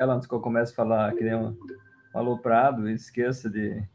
ela, antes que eu comece a falar que nem um aloprado, esqueça de...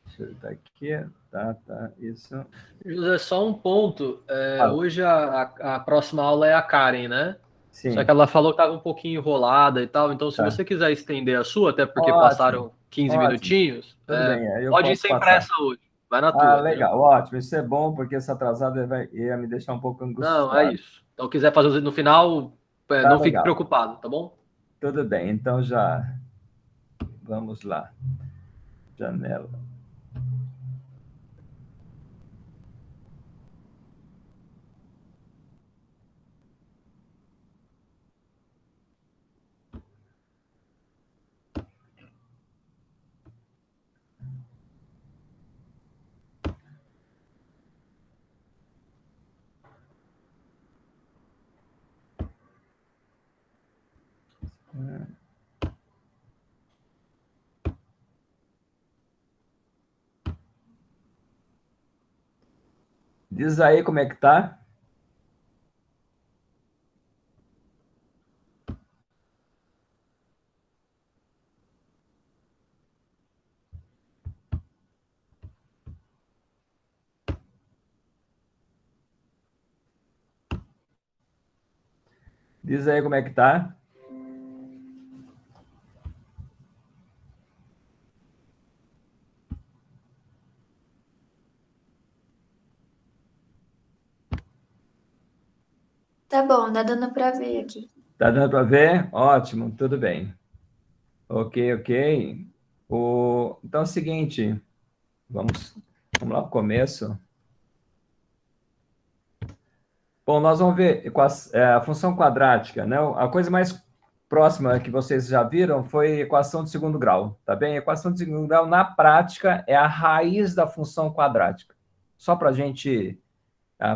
Deixa eu ver, tá aqui, tá, isso. José, só um ponto. Fala. Hoje a próxima aula é a Karen, né? Só que Sim, ela falou que estava um pouquinho enrolada e tal. Então, se tá. você quiser estender a sua, até porque Ótimo, passaram 15 ótimo. minutinhos, Tudo bem, aí eu pode ir posso sem passar. pressa hoje. Vai na Ah, tua, entendeu? legal, ótimo. Isso é bom, porque esse atrasado ia me deixar um pouco Não, é angustiado. isso. Então, quiser fazer no final, Tá não fique legal, preocupado, tá bom? tudo bem. Então já vamos lá. Janela. Diz aí como é que tá. Diz aí como é que tá. Tá bom, dá dando pra ver aqui. Tá dando para ver? Ótimo, tudo bem. Ok, ok. Então é o seguinte, vamos lá para o começo. Bom, nós vamos ver a função quadrática, né? A coisa mais próxima que vocês já viram foi equação de segundo grau, tá bem? Equação de segundo grau, na prática, é a raiz da função quadrática. Só para a gente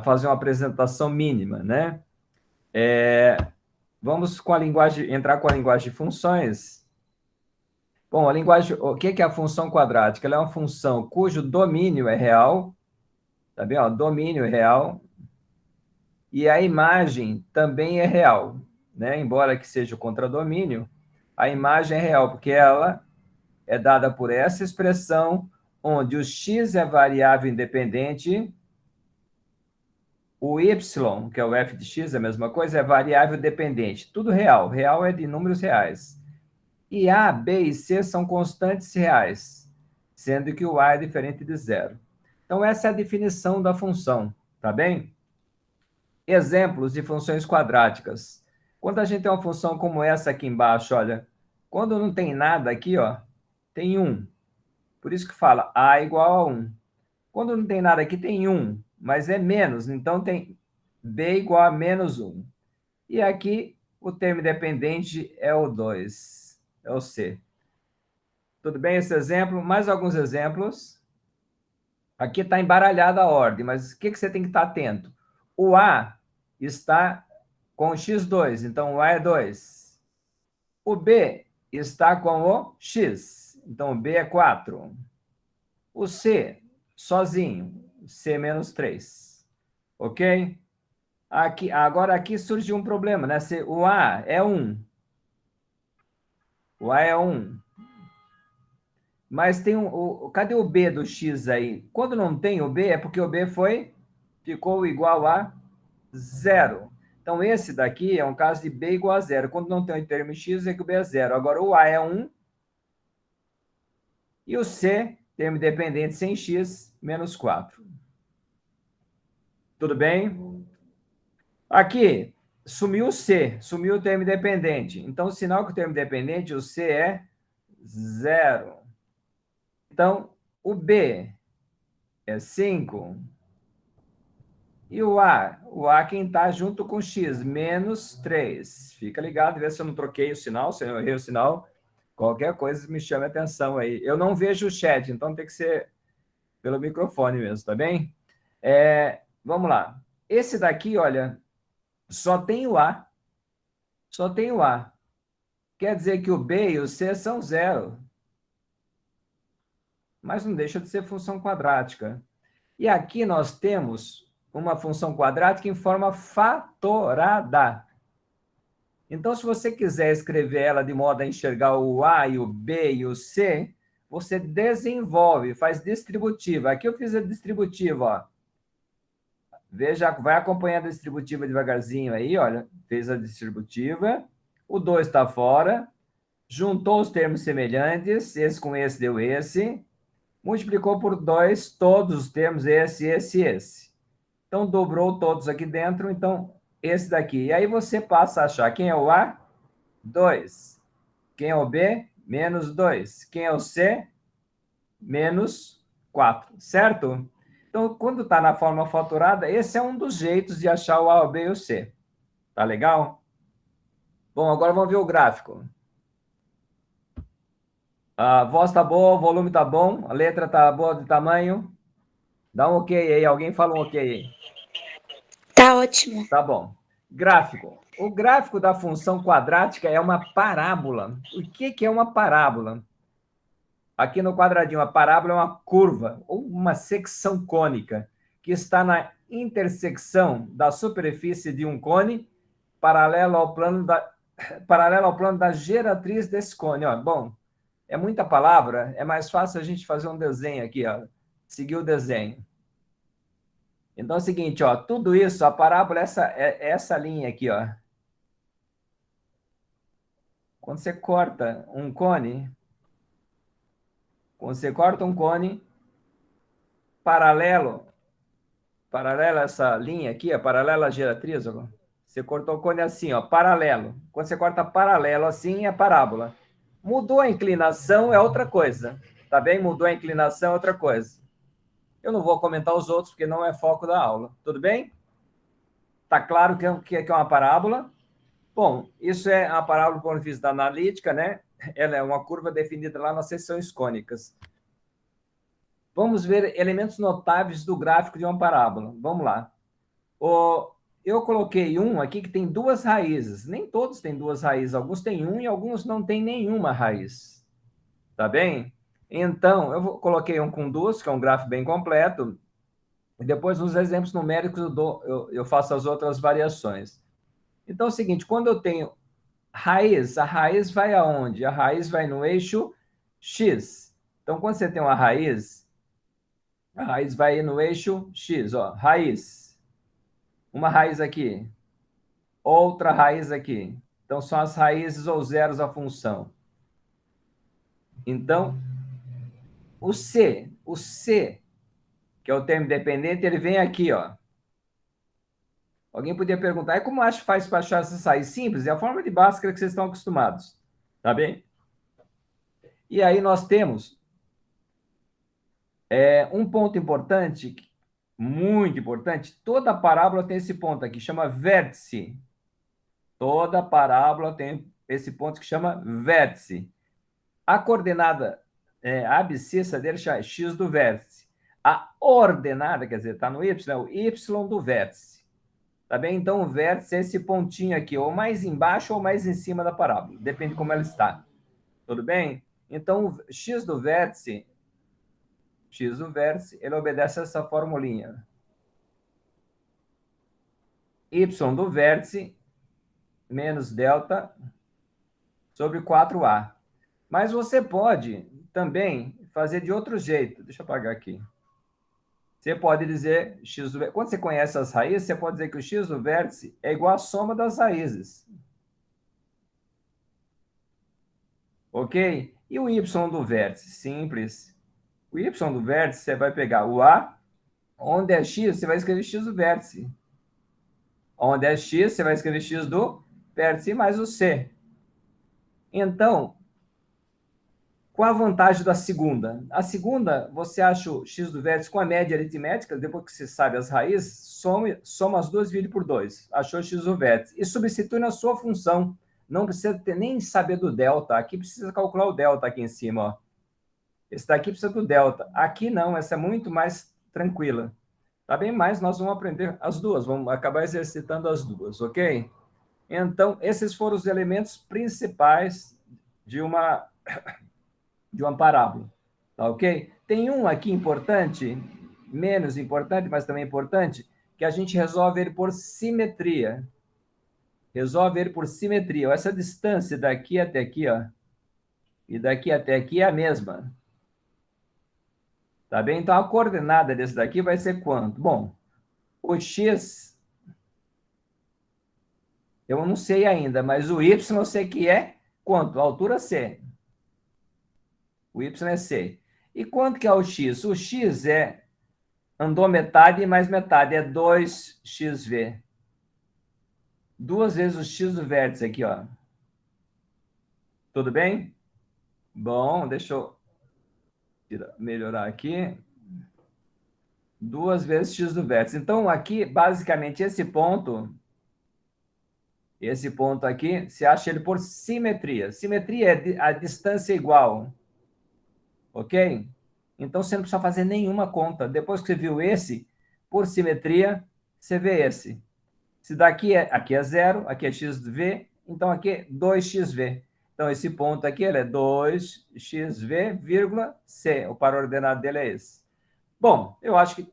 fazer uma apresentação mínima, né? Vamos entrar com a linguagem de funções. Bom, o que é a função quadrática? Ela é uma função cujo domínio é real, tá bem? Ó, domínio é real, e a imagem também é real, né? Embora que seja o contradomínio, a imagem é real, porque ela é dada por essa expressão, onde o x é variável independente, o y, que é o f de x, é a mesma coisa, é variável dependente. Tudo real. Real é de números reais. E A, B e C são constantes reais, sendo que o A é diferente de zero. Então, essa é a definição da função, tá bem? Exemplos de funções quadráticas. Quando a gente tem uma função como essa aqui embaixo, olha, quando não tem nada aqui, ó, tem 1. Por isso que fala A igual a 1. Quando não tem nada aqui, tem 1, mas é menos, então tem B igual a menos 1. E aqui, o termo dependente é o 2, é o C. Tudo bem esse exemplo? Mais alguns exemplos. Aqui está embaralhada a ordem, mas o que você tem que estar atento? O A está com o x2, então o A é 2. O B está com o x, então o B é 4. O C, sozinho, C menos 3. Ok? Agora aqui surge um problema, né? O A é 1. O A é 1. Mas tem cadê o B do x aí? Quando não tem o B, é porque o B ficou igual a zero. Então, esse daqui é um caso de B igual a zero. Quando não tem o termo x, é que o B é zero. Agora, o A é 1 e o C, termo dependente sem x, menos 4. Tudo bem? Aqui, sumiu o C, sumiu o termo dependente. Então, o sinal que o termo dependente, o C é zero. Então, o B é 5. E o A quem está junto com x, menos 3. Fica ligado, vê se eu não troquei o sinal, se eu errei o sinal. Qualquer coisa me chame a atenção aí. Eu não vejo o chat, então tem que ser pelo microfone mesmo, tá bem? Vamos lá. Esse daqui, olha, só tem o A. Só tem o A. Quer dizer que o B e o C são zero. Mas não deixa de ser função quadrática. E aqui nós temos uma função quadrática em forma fatorada. Então, se você quiser escrever ela de modo a enxergar o A e o B e o C, você desenvolve, faz distributiva. Aqui eu fiz a distributiva, ó. Veja, vai acompanhando a distributiva devagarzinho aí, olha. Fez a distributiva, o 2 está fora, juntou os termos semelhantes, esse com esse deu esse, multiplicou por 2 todos os termos, esse. Então, dobrou todos aqui dentro, então, esse daqui. E aí você passa a achar quem é o A? 2. Quem é o B? Menos 2. Quem é o C? Menos 4, certo? Então, quando está na forma fatorada, esse é um dos jeitos de achar o A, o B e o C. Tá legal? Bom, agora vamos ver o gráfico. A voz tá boa, o volume tá bom, a letra tá boa de tamanho. Dá um ok aí, alguém fala um ok aí. Tá ótimo. Tá bom. Gráfico. O gráfico da função quadrática é uma parábola. O que é uma parábola? Aqui no quadradinho, a parábola é uma curva ou uma secção cônica que está na intersecção da superfície de um cone paralelo ao plano da geratriz desse cone. Ó, bom, é muita palavra, é mais fácil a gente fazer um desenho aqui, ó, seguir o desenho. Então é o seguinte, ó, tudo isso, a parábola é essa linha aqui, ó. Quando você corta um cone, paralelo a essa linha aqui, ó, paralelo à geratriz, ó, você cortou o cone assim, ó, paralelo. Quando você corta paralelo assim, é parábola. Mudou a inclinação, é outra coisa. Tá bem? Mudou a inclinação, é outra coisa. Eu não vou comentar os outros, porque não é foco da aula. Tudo bem? Tá claro que é uma parábola? Bom, isso é a parábola do ponto de vista da analítica, né? Ela é uma curva definida lá nas seções cônicas. Vamos ver elementos notáveis do gráfico de uma parábola. Vamos lá. Eu coloquei um aqui que tem duas raízes. Nem todos têm duas raízes. Alguns têm um e alguns não têm nenhuma raiz. Tá bem? Então, coloquei um com duas, que é um gráfico bem completo. E depois, nos exemplos numéricos, eu faço as outras variações. Então, é o seguinte, quando eu tenho raiz, a raiz vai aonde? A raiz vai no eixo X. Então, quando você tem uma raiz, a raiz vai no eixo X, ó, raiz. Uma raiz aqui, outra raiz aqui. Então, são as raízes ou zeros da função. Então, o C, que é o termo dependente, ele vem aqui, ó. Alguém podia perguntar, como faz para achar essas raízes? Simples, é a forma de Bhaskara que vocês estão acostumados. Tá bem? E aí nós temos um ponto importante, muito importante, toda parábola tem esse ponto aqui, chama vértice. Toda parábola tem esse ponto que chama vértice. A coordenada abscissa dele é x do vértice. A ordenada, quer dizer, está no y, é o y do vértice. Tá bem? Então, o vértice é esse pontinho aqui, ou mais embaixo ou mais em cima da parábola. Depende de como ela está. Tudo bem? Então, o x do vértice, ele obedece a essa formulinha. Y do vértice menos delta sobre 4A. Mas você pode também fazer de outro jeito. Deixa eu apagar aqui. Você pode dizer x do vértice. Quando você conhece as raízes, você pode dizer que o x do vértice é igual à soma das raízes. Ok? E o y do vértice? Simples. O y do vértice, você vai pegar o A, onde é x, você vai escrever x do vértice. Onde é x, você vai escrever x do vértice mais o C. Então, qual a vantagem da segunda? A segunda, você acha o x do vértice com a média aritmética, depois que você sabe as raízes, soma as duas, divide por 2. Achou o x do vértice. E substitui na sua função. Não precisa nem saber do delta. Aqui precisa calcular o delta aqui em cima, ó. Esse daqui precisa do delta. Aqui não, essa é muito mais tranquila. Tá bem? Mas nós vamos aprender as duas, vamos acabar exercitando as duas, ok? Então, esses foram os elementos principais de uma parábola, tá ok? Tem um aqui importante, menos importante, mas também importante, que a gente resolve ele por simetria. resolve ele por simetria. Essa distância daqui até aqui, ó, e daqui até aqui é a mesma. Tá bem? Então, a coordenada desse daqui vai ser quanto? Bom, o x, eu não sei ainda, mas o y eu sei que é quanto? A altura c. O y é c. E quanto que é o x? O x andou metade mais metade, é 2xv. Duas vezes o x do vértice aqui, ó. Tudo bem? Bom, deixa eu melhorar aqui. Duas vezes x do vértice. Então, aqui, basicamente, esse ponto aqui, você acha ele por simetria. Simetria é a distância igual. Ok? Então, você não precisa fazer nenhuma conta. Depois que você viu esse, por simetria, você vê esse. Se daqui aqui é zero, aqui é xv, então aqui é 2xv. Então, esse ponto aqui ele é 2xv, vírgula c. O par ordenado dele é esse. Bom, eu acho que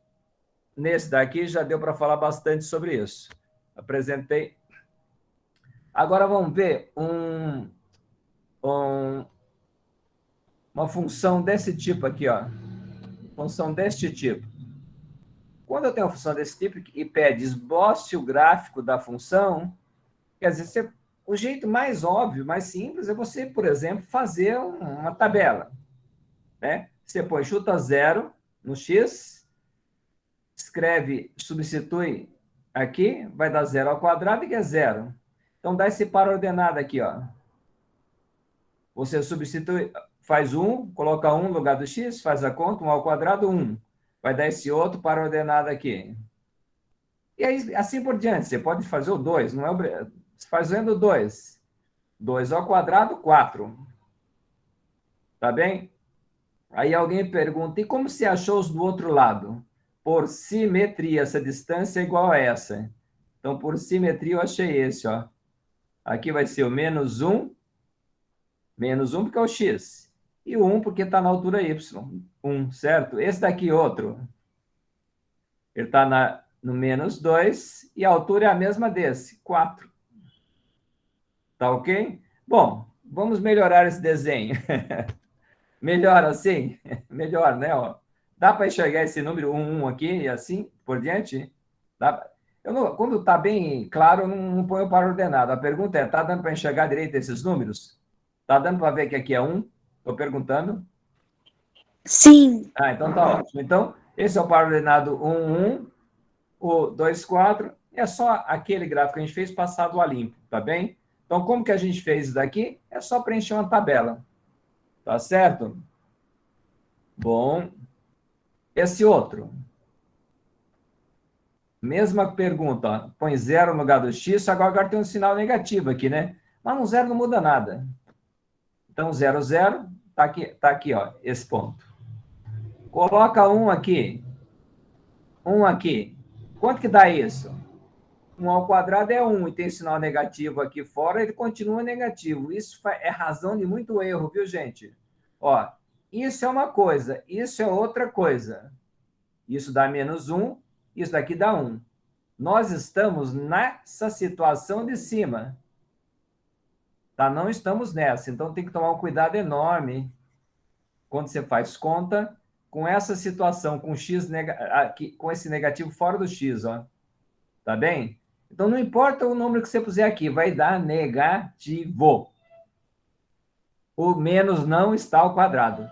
nesse daqui já deu para falar bastante sobre isso. Apresentei. Agora vamos ver uma função desse tipo aqui, ó. Função deste tipo. Quando eu tenho uma função desse tipo e pede esboce o gráfico da função, quer dizer, o jeito mais óbvio, mais simples, é você, por exemplo, fazer uma tabela. Né? Você põe chuta zero no x, escreve, substitui aqui, vai dar zero ao quadrado, que é zero. Então, dá esse par ordenado aqui, ó. Você substitui, faz 1, coloca 1 no lugar do x, faz a conta, 1 ao quadrado, 1. Vai dar esse outro par ordenado aqui. E aí, assim por diante, você pode fazer o 2, não é fazendo 2. 2 ao quadrado, 4. Tá bem? Aí alguém pergunta, e como você achou os do outro lado? Por simetria, essa distância é igual a essa. Então, por simetria, eu achei esse, ó. Aqui vai ser o menos 1 porque é o x. E o 1 porque está na altura y. 1, certo? Esse daqui, outro. Ele está no menos 2 e a altura é a mesma desse, 4. Tá ok? Bom, vamos melhorar esse desenho. Melhor assim? Melhor, né? Ó. Dá para enxergar esse número 1 aqui e assim por diante? Dá... quando está bem claro, eu não ponho para ordenado. A pergunta é, está dando para enxergar direito esses números? Está dando para ver que aqui é 1? Estou perguntando. Sim. Ah, então tá ótimo. Então, esse é o par ordenado 1, 1, o 2, 4. É só aquele gráfico que a gente fez passado a limpo, tá bem? Então, como que a gente fez isso daqui? É só preencher uma tabela. Tá certo? Bom. Esse outro. Mesma pergunta. Ó. Põe 0 no lugar do x, agora tem um sinal negativo aqui, né? Mas um 0 não muda nada. Então, 0, 0, tá aqui, ó, esse ponto. Coloca 1 aqui. 1 aqui. Quanto que dá isso? 1 ao quadrado é 1 e tem sinal negativo aqui fora, ele continua negativo. Isso é razão de muito erro, viu, gente? Ó, isso é uma coisa, isso é outra coisa. Isso dá menos 1, isso daqui dá 1. Nós estamos nessa situação de cima. Tá? Não estamos nessa. Então, tem que tomar um cuidado enorme quando você faz conta com essa situação, com x aqui, com esse negativo fora do x. Ó. Tá bem? Então, não importa o número que você puser aqui, vai dar negativo. O menos não está ao quadrado.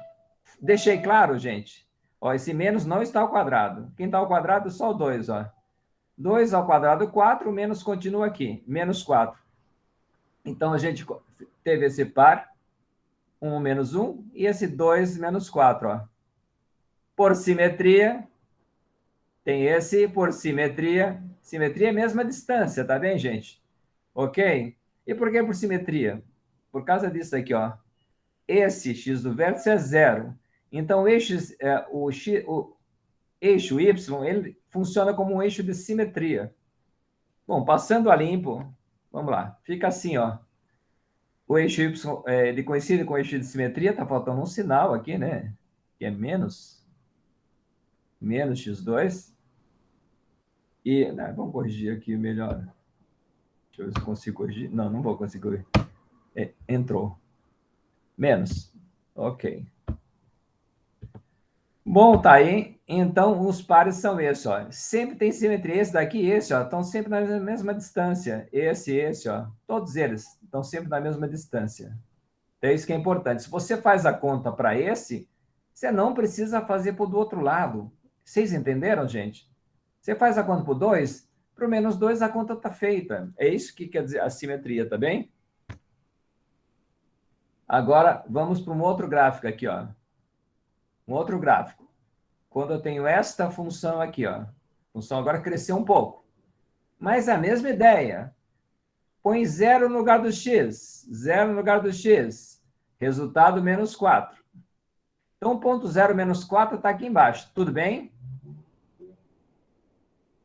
Deixei claro, gente? Ó, esse menos não está ao quadrado. Quem está ao quadrado? Só o 2. Ó. 2 ao quadrado, 4, menos continua aqui, menos 4. Então, a gente teve esse par, 1 menos 1, e esse 2 menos 4. Ó. Por simetria, tem esse por simetria. Simetria é a mesma distância, tá bem, gente? Ok? E por que por simetria? Por causa disso aqui, ó. Esse x do vértice é zero. Então, o eixo y ele funciona como um eixo de simetria. Bom, passando a limpo, vamos lá. Fica assim, ó. O eixo y, ele coincide com o eixo de simetria, está faltando um sinal aqui, né? Que é menos x2. E, vamos corrigir aqui melhor. Deixa eu ver se consigo corrigir. Não, não vou conseguir. Entrou. Menos. Ok. Bom, tá aí. Então, os pares são esses, ó. Sempre tem simetria. Esse daqui e esse, ó, estão sempre na mesma distância. Esse, ó. Todos eles estão sempre na mesma distância. É isso que é importante. Se você faz a conta para esse, você não precisa fazer para o do outro lado. Vocês entenderam, gente? Você faz a conta para o 2, para o menos 2 a conta está feita. É isso que quer dizer a simetria, tá bem? Agora, vamos para um outro gráfico aqui, ó. Um outro gráfico. Quando eu tenho esta função aqui, ó. A função agora cresceu um pouco. Mas a mesma ideia. Põe 0 no lugar do x. 0 no lugar do x. Resultado menos 4. Então, o ponto 0 menos 4 está aqui embaixo. Tudo bem?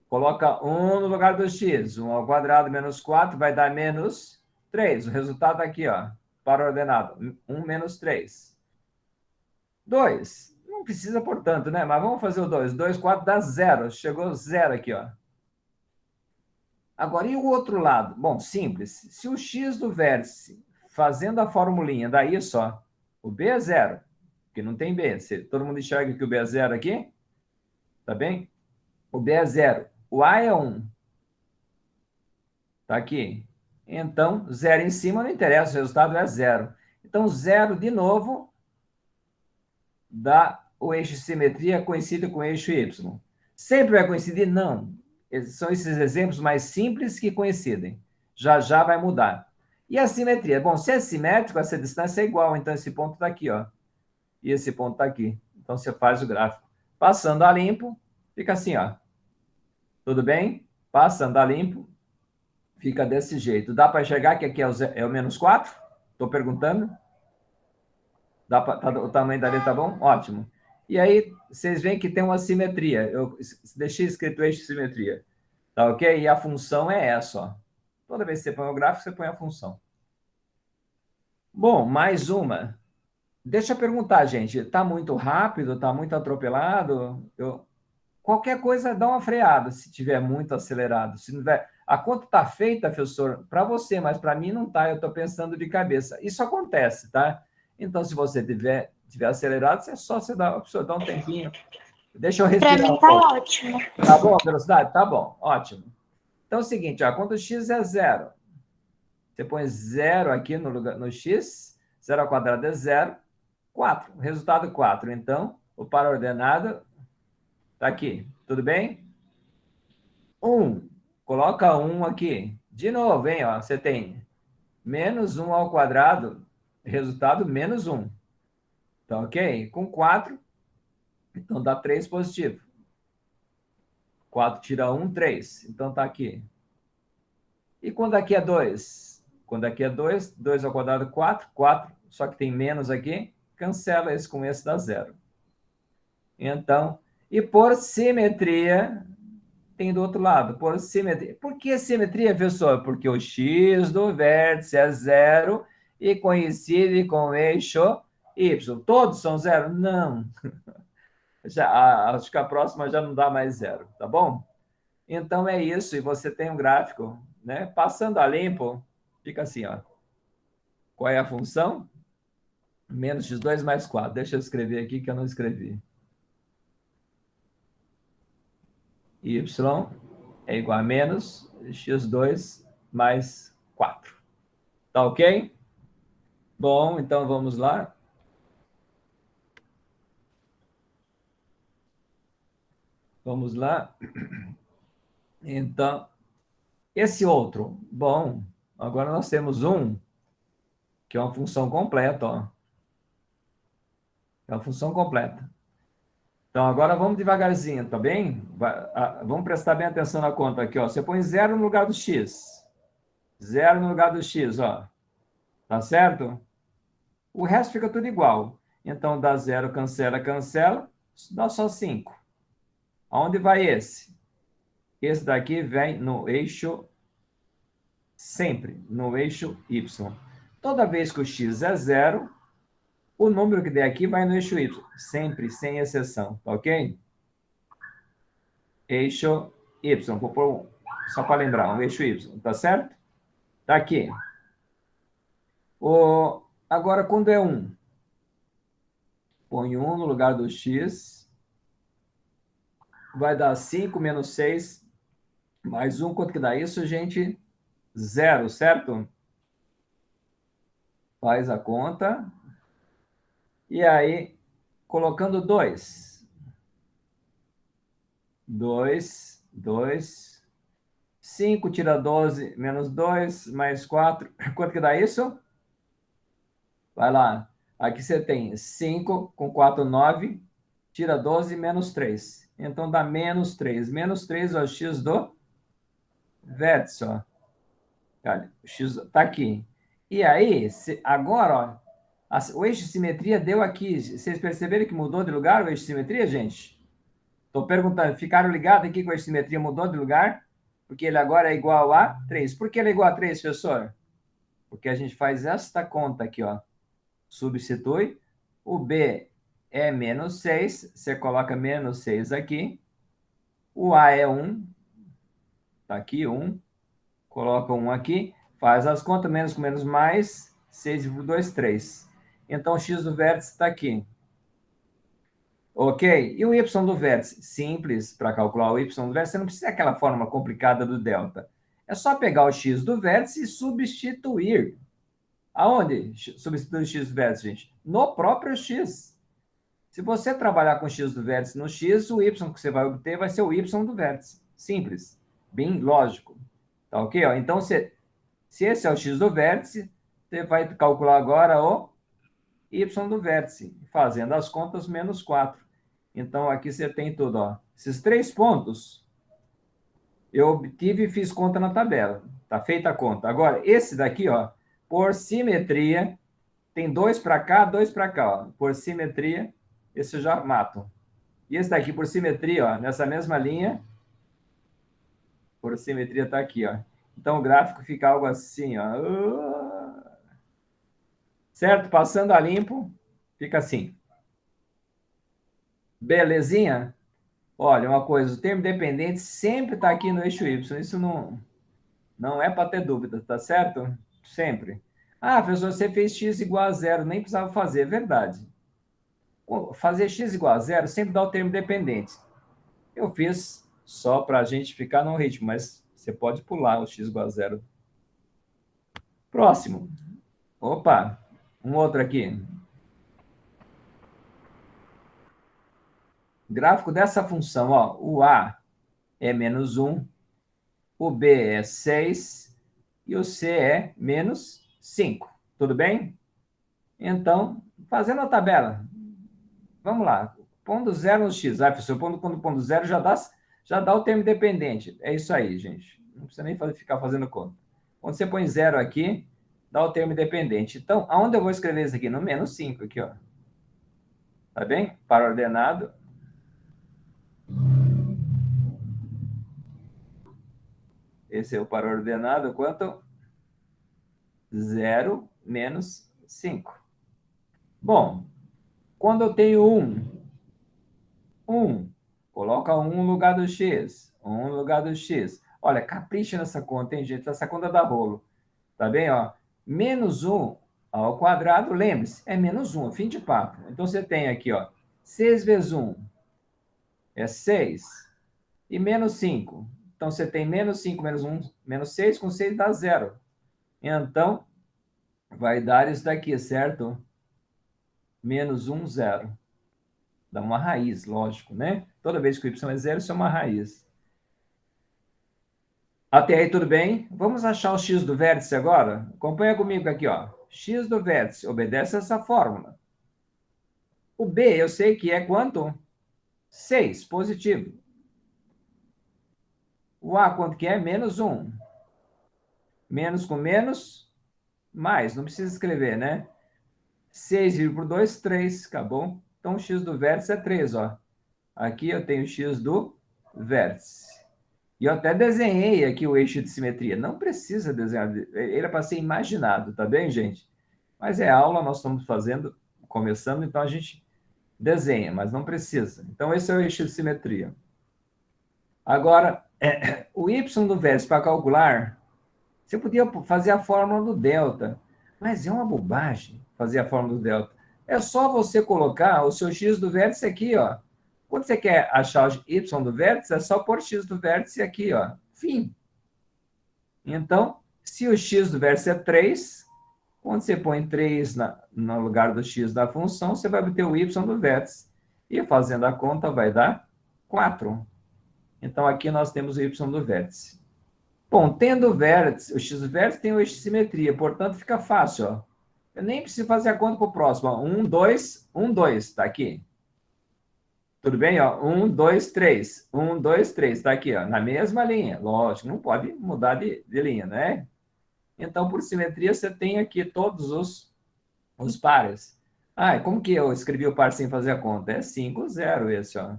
Coloca 1 no lugar do x. 1 ao quadrado menos 4 vai dar menos 3. O resultado aqui, ó, para ordenado. 1 menos 3. 2. Não precisa, portanto, né? Mas vamos fazer o 2. 2, 4 dá 0. Chegou 0 aqui, ó. Agora, e o outro lado? Bom, simples. Se o x do vértice, fazendo a formulinha, dá isso, ó. O b é 0. Porque não tem b. Todo mundo enxerga que o b é 0 aqui? Tá bem? O b é 0. O a é 1. Tá aqui. Então, 0 em cima não interessa, o resultado é 0. Então, 0 de novo dá o eixo de simetria coincide com o eixo y. Sempre vai coincidir? Não. São esses exemplos mais simples que coincidem. Já já vai mudar. E a simetria? Bom, se é simétrico, essa distância é igual. Então, esse ponto está aqui, ó. E esse ponto está aqui. Então, você faz o gráfico. Passando a limpo, fica assim, ó. Tudo bem? Passando a limpo, fica desse jeito. Dá para enxergar que aqui é o menos 4? Estou perguntando. O tamanho da letra tá bom? Ótimo. E aí, vocês veem que tem uma simetria. Eu deixei escrito eixo de simetria. Tá ok? E a função é essa, ó. Toda vez que você põe o gráfico, você põe a função. Bom, mais uma. Deixa eu perguntar, gente. Está muito rápido? Está muito atropelado? Qualquer coisa, dá uma freada se tiver muito acelerado. Se não tiver... A conta está feita, professor, para você, mas para mim não está. Eu estou pensando de cabeça. Isso acontece, tá? Então, se você tiver acelerado, é só você dar um tempinho. Deixa eu respirar. Para mim tá ótimo. Tá bom a velocidade? Tá bom, ótimo. Então é o seguinte, ó, quando o x é 0, você põe 0 aqui no x, 0 ao quadrado é 0, 4. Resultado 4. Então, o par ordenado está aqui. Tudo bem? 1. Coloca 1 aqui. De novo, hein? Ó, você tem menos 1 ao quadrado, resultado menos 1. Tá ok? Com 4, então dá 3 positivo. 4 tira 1, 3. Então tá aqui. E quando aqui é 2? Quando aqui é 2, 2 ao quadrado, 4. 4, só que tem menos aqui. Cancela esse com esse, dá 0. Então, e por simetria, tem do outro lado. Por simetria. Por que simetria, professor? Porque o x do vértice é 0 e coincide com o eixo y. Todos são 0? Não. Acho que a próxima já não dá mais 0, tá bom? Então é isso, e você tem um gráfico, né? Passando a limpo, fica assim, ó. Qual é a função? Menos x2 mais 4. Deixa eu escrever aqui que eu não escrevi. Y é igual a menos x2 mais 4. Tá ok? Bom, então vamos lá. Vamos lá. Então, esse outro. Bom, agora nós temos um, que é uma função completa, ó. É uma função completa. Então, agora vamos devagarzinho, tá bem? Vamos prestar bem atenção na conta aqui, ó. Você põe 0 no lugar do x. 0 no lugar do x, ó. Tá certo? O resto fica tudo igual. Então, dá 0, cancela, cancela. Dá só 5. Aonde vai esse? Esse daqui vem no eixo, sempre no eixo y. Toda vez que o x é 0, o número que der aqui vai no eixo y. Sempre, sem exceção. Tá ok? Eixo y. Vou pôr só para lembrar, um eixo y. Tá certo? Tá aqui. Agora, quando é 1, põe 1 no lugar do x, vai dar 5 menos 6, mais 1, quanto que dá isso, gente? 0, certo? Faz a conta. E aí, colocando 2. 2. 5 tira 12, menos 2, mais 4. Quanto que dá isso? Vai lá. Aqui você tem 5 com 4, 9. Tira 12, menos 3. Então dá menos 3. Menos 3 é o x do vértice, ó. Olha, o x está aqui. E aí, agora, ó, o eixo de simetria deu aqui. Vocês perceberam que mudou de lugar o eixo de simetria, gente? Estou perguntando, ficaram ligados aqui que o eixo de simetria mudou de lugar? Porque ele agora é igual a 3. Por que ele é igual a 3, professor? Porque a gente faz esta conta aqui, ó. Substitui. O B é menos 6. Você coloca menos 6 aqui. O A é 1. Está aqui, 1. Coloca 1 aqui. Faz as contas. Menos com menos mais. 6 por 2, 3. Então, o x do vértice está aqui. Ok? E o y do vértice? Simples para calcular o y do vértice. Você não precisa daquela fórmula complicada do delta. É só pegar o x do vértice e substituir. Aonde substitui o x do vértice, gente? No próprio x. Se você trabalhar com o x do vértice no x, o y que você vai obter vai ser o y do vértice. Simples. Bem lógico. Tá ok? Ó, então, se esse é o x do vértice, você vai calcular agora o y do vértice, fazendo as contas, menos 4. Então, aqui você tem tudo. Ó. Esses 3 pontos, eu obtive e fiz conta na tabela. Tá feita a conta. Agora, esse daqui, ó, por simetria, tem 2 para cá, 2 para cá. Ó. Por simetria, esse eu já mato. E esse daqui, por simetria, ó, nessa mesma linha, por simetria está aqui. Ó. Então, o gráfico fica algo assim. Ó. Certo? Passando a limpo, fica assim. Belezinha? Olha, uma coisa, o termo dependente sempre está aqui no eixo Y. Isso não é para ter dúvida, tá certo? Sempre. Ah, professor, você fez x igual a 0, nem precisava fazer. É verdade. Fazer x igual a 0 sempre dá o termo dependente. Eu fiz só para a gente ficar no ritmo, mas você pode pular o x igual a 0. Próximo. Opa, um outro aqui. Gráfico dessa função, ó, o A é menos 1, o B é 6 e o C é menos 5. Tudo bem? Então, fazendo a tabela. Vamos lá. Pondo 0 no x. Ah, professor, quando pondo 0 já dá o termo dependente. É isso aí, gente. Não precisa nem ficar fazendo conta. Quando você põe 0 aqui, dá o termo dependente. Então, aonde eu vou escrever isso aqui? No menos 5 aqui, ó. Tá bem? Para ordenado. Esse é o para ordenado. Quanto? 0 menos 5. Bom, quando eu tenho 1, coloca 1 no lugar do x. 1 no lugar do x. Olha, capricha nessa conta, hein, gente? Essa conta dá rolo. Tá bem, ó? Menos 1 ao quadrado, lembre-se, é menos 1, fim de papo. Então, você tem aqui, ó, 6 vezes 1 é 6. E menos 5. Então, você tem menos 5 menos 1, menos 6, com 6 dá 0. Então, vai dar isso daqui, certo? Menos 1, 0. Dá uma raiz, lógico, né? Toda vez que o y é 0, isso é uma raiz. Até aí, tudo bem? Vamos achar o x do vértice agora? Acompanha comigo aqui, ó. X do vértice obedece a essa fórmula. O B, eu sei que é quanto? 6, positivo. O A, quanto que é? Menos 1. Menos com menos, mais. Não precisa escrever, né? 6 dividido por 2, 3. Acabou? Então, o x do vértice é 3, ó. Aqui eu tenho o x do vértice. E eu até desenhei aqui o eixo de simetria. Não precisa desenhar. Ele é para ser imaginado, tá bem, gente? Mas é aula, nós estamos começando, então a gente desenha, mas não precisa. Então, esse é o eixo de simetria. Agora, o y do vértice para calcular, Você podia fazer a fórmula do delta, mas é uma bobagem fazer a fórmula do delta. É só você colocar o seu x do vértice aqui, ó. Quando você quer achar o y do vértice, é só pôr x do vértice aqui, ó. Fim. Então, se o x do vértice é 3, quando você põe 3 no lugar do x da função, você vai obter o y do vértice. E fazendo a conta vai dar 4. Então, aqui nós temos o y do vértice. Bom, tendo o vértice, o x do vértice tem o eixo de simetria, portanto, fica fácil, ó. Eu nem preciso fazer a conta para o próximo. 1, 2, 1, 2, está aqui. Tudo bem? Ó? 1, 2, 3. 1, 2, 3, está aqui, ó, na mesma linha. Lógico, não pode mudar de linha, né? Então, por simetria, você tem aqui todos os pares. Ah, como que eu escrevi o par sem fazer a conta? É 5, 0 esse, ó.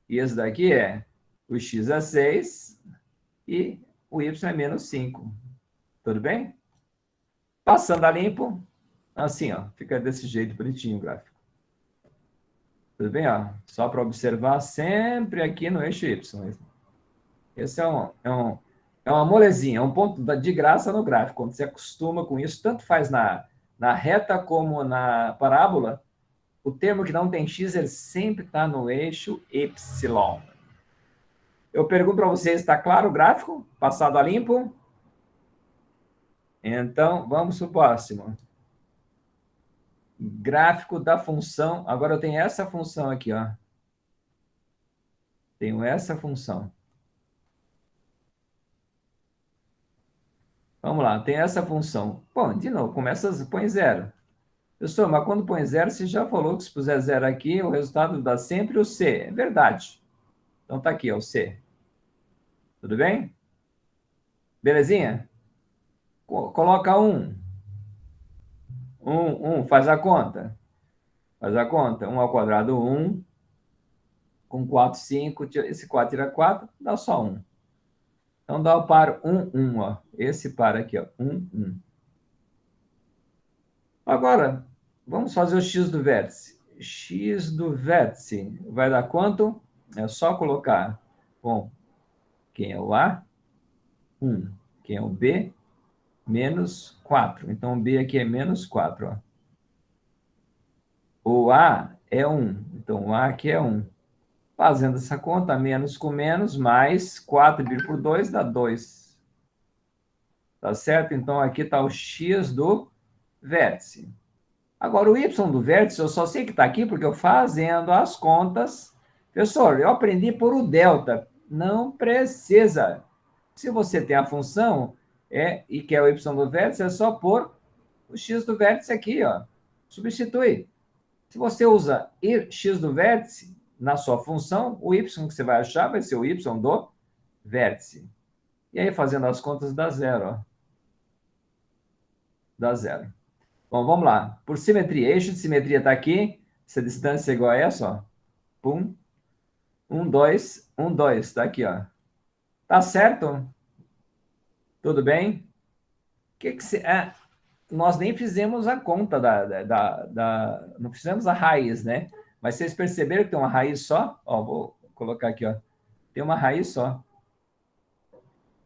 E esse daqui é o x é 6 e o y é menos 5. Tudo bem? Passando a limpo, assim, ó, fica desse jeito bonitinho o gráfico. Tudo bem? Ó? Só para observar sempre aqui no eixo Y. Esse é uma molezinha, é um ponto de graça no gráfico. Quando você acostuma com isso, tanto faz na reta como na parábola, o termo que não tem x, ele sempre está no eixo Y. Eu pergunto para vocês, está claro o gráfico? Passado a limpo? Então, vamos para o próximo. Gráfico da função. Agora eu tenho essa função aqui, ó. Tenho essa função. Vamos lá, tem essa função. Bom, de novo, põe zero. Pessoal, mas quando põe zero, você já falou que se puser zero aqui, o resultado dá sempre o C. É verdade. Então tá aqui, ó, o C. Tudo bem? Belezinha? Coloca 1. 1, faz a conta. Faz a conta. 1 ao quadrado, 1. Com 4, 5. Esse 4 tira 4, dá só 1. Então dá o par 1, 1, ó. Esse par aqui, ó. 1, 1. Agora, vamos fazer o x do vértice. X do vértice vai dar quanto? É só colocar. Bom, quem é o A? 1. Quem é o B? Menos 4. Então, o B aqui é menos 4. Ó. O A é 1. Então, o A aqui é 1. Fazendo essa conta, menos com menos, mais 4 dividido por 2 dá 2. Tá certo? Então, aqui está o x do vértice. Agora, o y do vértice, eu só sei que está aqui porque eu fazendo as contas... Professor, eu aprendi por o delta. Não precisa. Se você tem a função e quer o y do vértice, é só pôr o x do vértice aqui, ó. Substitui. Se você usa x do vértice na sua função, o y que você vai achar vai ser o y do vértice. E aí, fazendo as contas, dá zero, ó. Dá zero. Bom, vamos lá. Por simetria, eixo de simetria está aqui. Essa distância é igual a essa, ó. Pum. 1, 2, 1, 2. Está aqui, ó. Tá certo? Tudo bem? Que você... nós nem fizemos a conta não fizemos a raiz, né? Mas vocês perceberam que tem uma raiz só? Ó, vou colocar aqui, ó. Tem uma raiz só.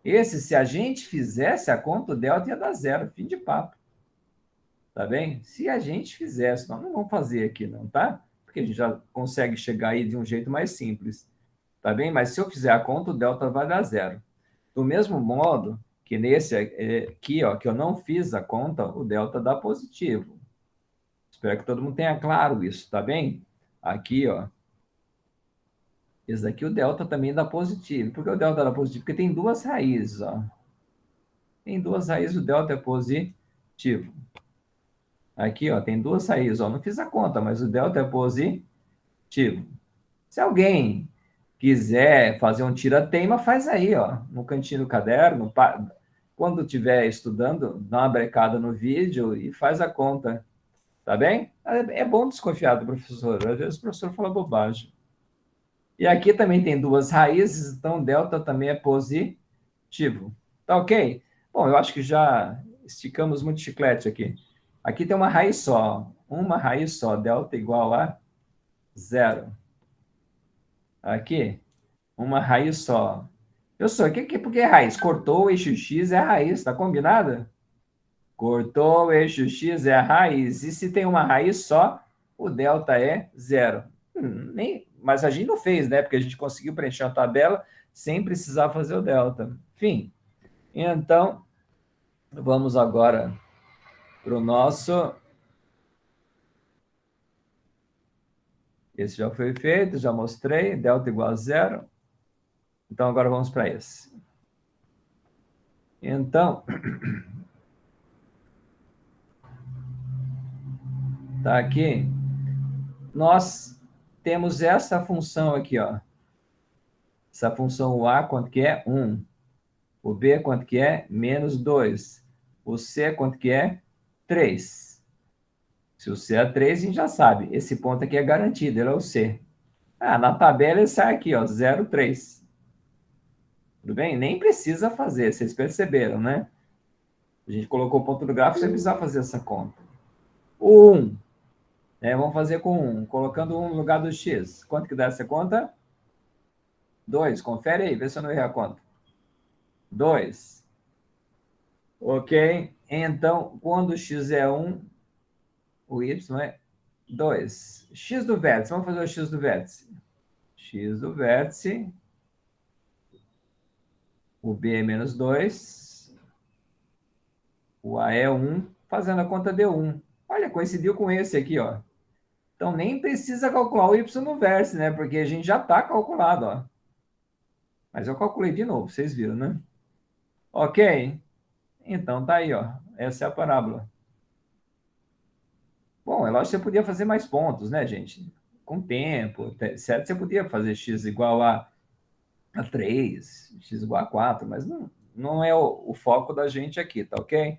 Esse, se a gente fizesse a conta, o delta ia dar zero. Fim de papo. Tá bem? Se a gente fizesse, nós não vamos fazer aqui, não, tá? Porque a gente já consegue chegar aí de um jeito mais simples. Tá bem? Mas se eu fizer a conta, o delta vai dar zero. Do mesmo modo que nesse aqui, ó, que eu não fiz a conta, o delta dá positivo. Espero que todo mundo tenha claro isso, tá bem? Aqui, ó. Esse daqui, o delta também dá positivo. Por que o delta dá positivo? Porque tem duas raízes, ó. Tem duas raízes, o delta é positivo. Aqui, ó, tem duas raízes, ó. Não fiz a conta, mas o delta é positivo. Se alguém quiser fazer um tira-teima, faz aí, ó, no cantinho do caderno. Quando estiver estudando, dá uma brecada no vídeo e faz a conta. Tá bem? É bom desconfiar do professor. Às vezes o professor fala bobagem. E aqui também tem duas raízes, então delta também é positivo. Tá ok? Bom, eu acho que já esticamos muito chiclete aqui. Aqui tem uma raiz só. Uma raiz só. Delta igual a zero. Aqui, uma raiz só. Eu sou, por que é raiz? Cortou o eixo X é a raiz, tá combinado? Cortou o eixo X é a raiz. E se tem uma raiz só, o delta é zero. Mas a gente não fez, né? Porque a gente conseguiu preencher a tabela sem precisar fazer o delta. Enfim, então, vamos agora para o nosso... Esse já foi feito, já mostrei, delta igual a zero. Então, agora vamos para esse. Então, tá aqui. Nós temos essa função aqui, ó. Essa função o A, quanto que é? 1. O B, quanto que é? Menos 2. O C, quanto que é? 3. Se o C é 3, a gente já sabe. Esse ponto aqui é garantido, ele é o C. Na tabela ele sai aqui, ó, 0,3. Tudo bem? Nem precisa fazer, vocês perceberam, né? A gente colocou o ponto do gráfico sem precisar fazer essa conta. O 1. Vamos fazer com 1, colocando 1 no lugar do x. Quanto que dá essa conta? 2. Confere aí, vê se eu não errei a conta. 2. Ok? Então, quando o x é 1, o y é 2. X do vértice, vamos fazer o x do vértice. X do vértice, o b é menos 2, o a é 1, fazendo a conta deu 1. Olha, coincidiu com esse aqui, ó. Então, nem precisa calcular o y no vértice, né? Porque a gente já está calculado, ó. Mas eu calculei de novo, vocês viram, né? Ok? Então, tá aí, ó. Essa é a parábola. Bom, é lógico que você podia fazer mais pontos, né, gente? Com tempo, certo? Você podia fazer x igual a 3, x igual a 4, mas não é o foco da gente aqui, tá ok?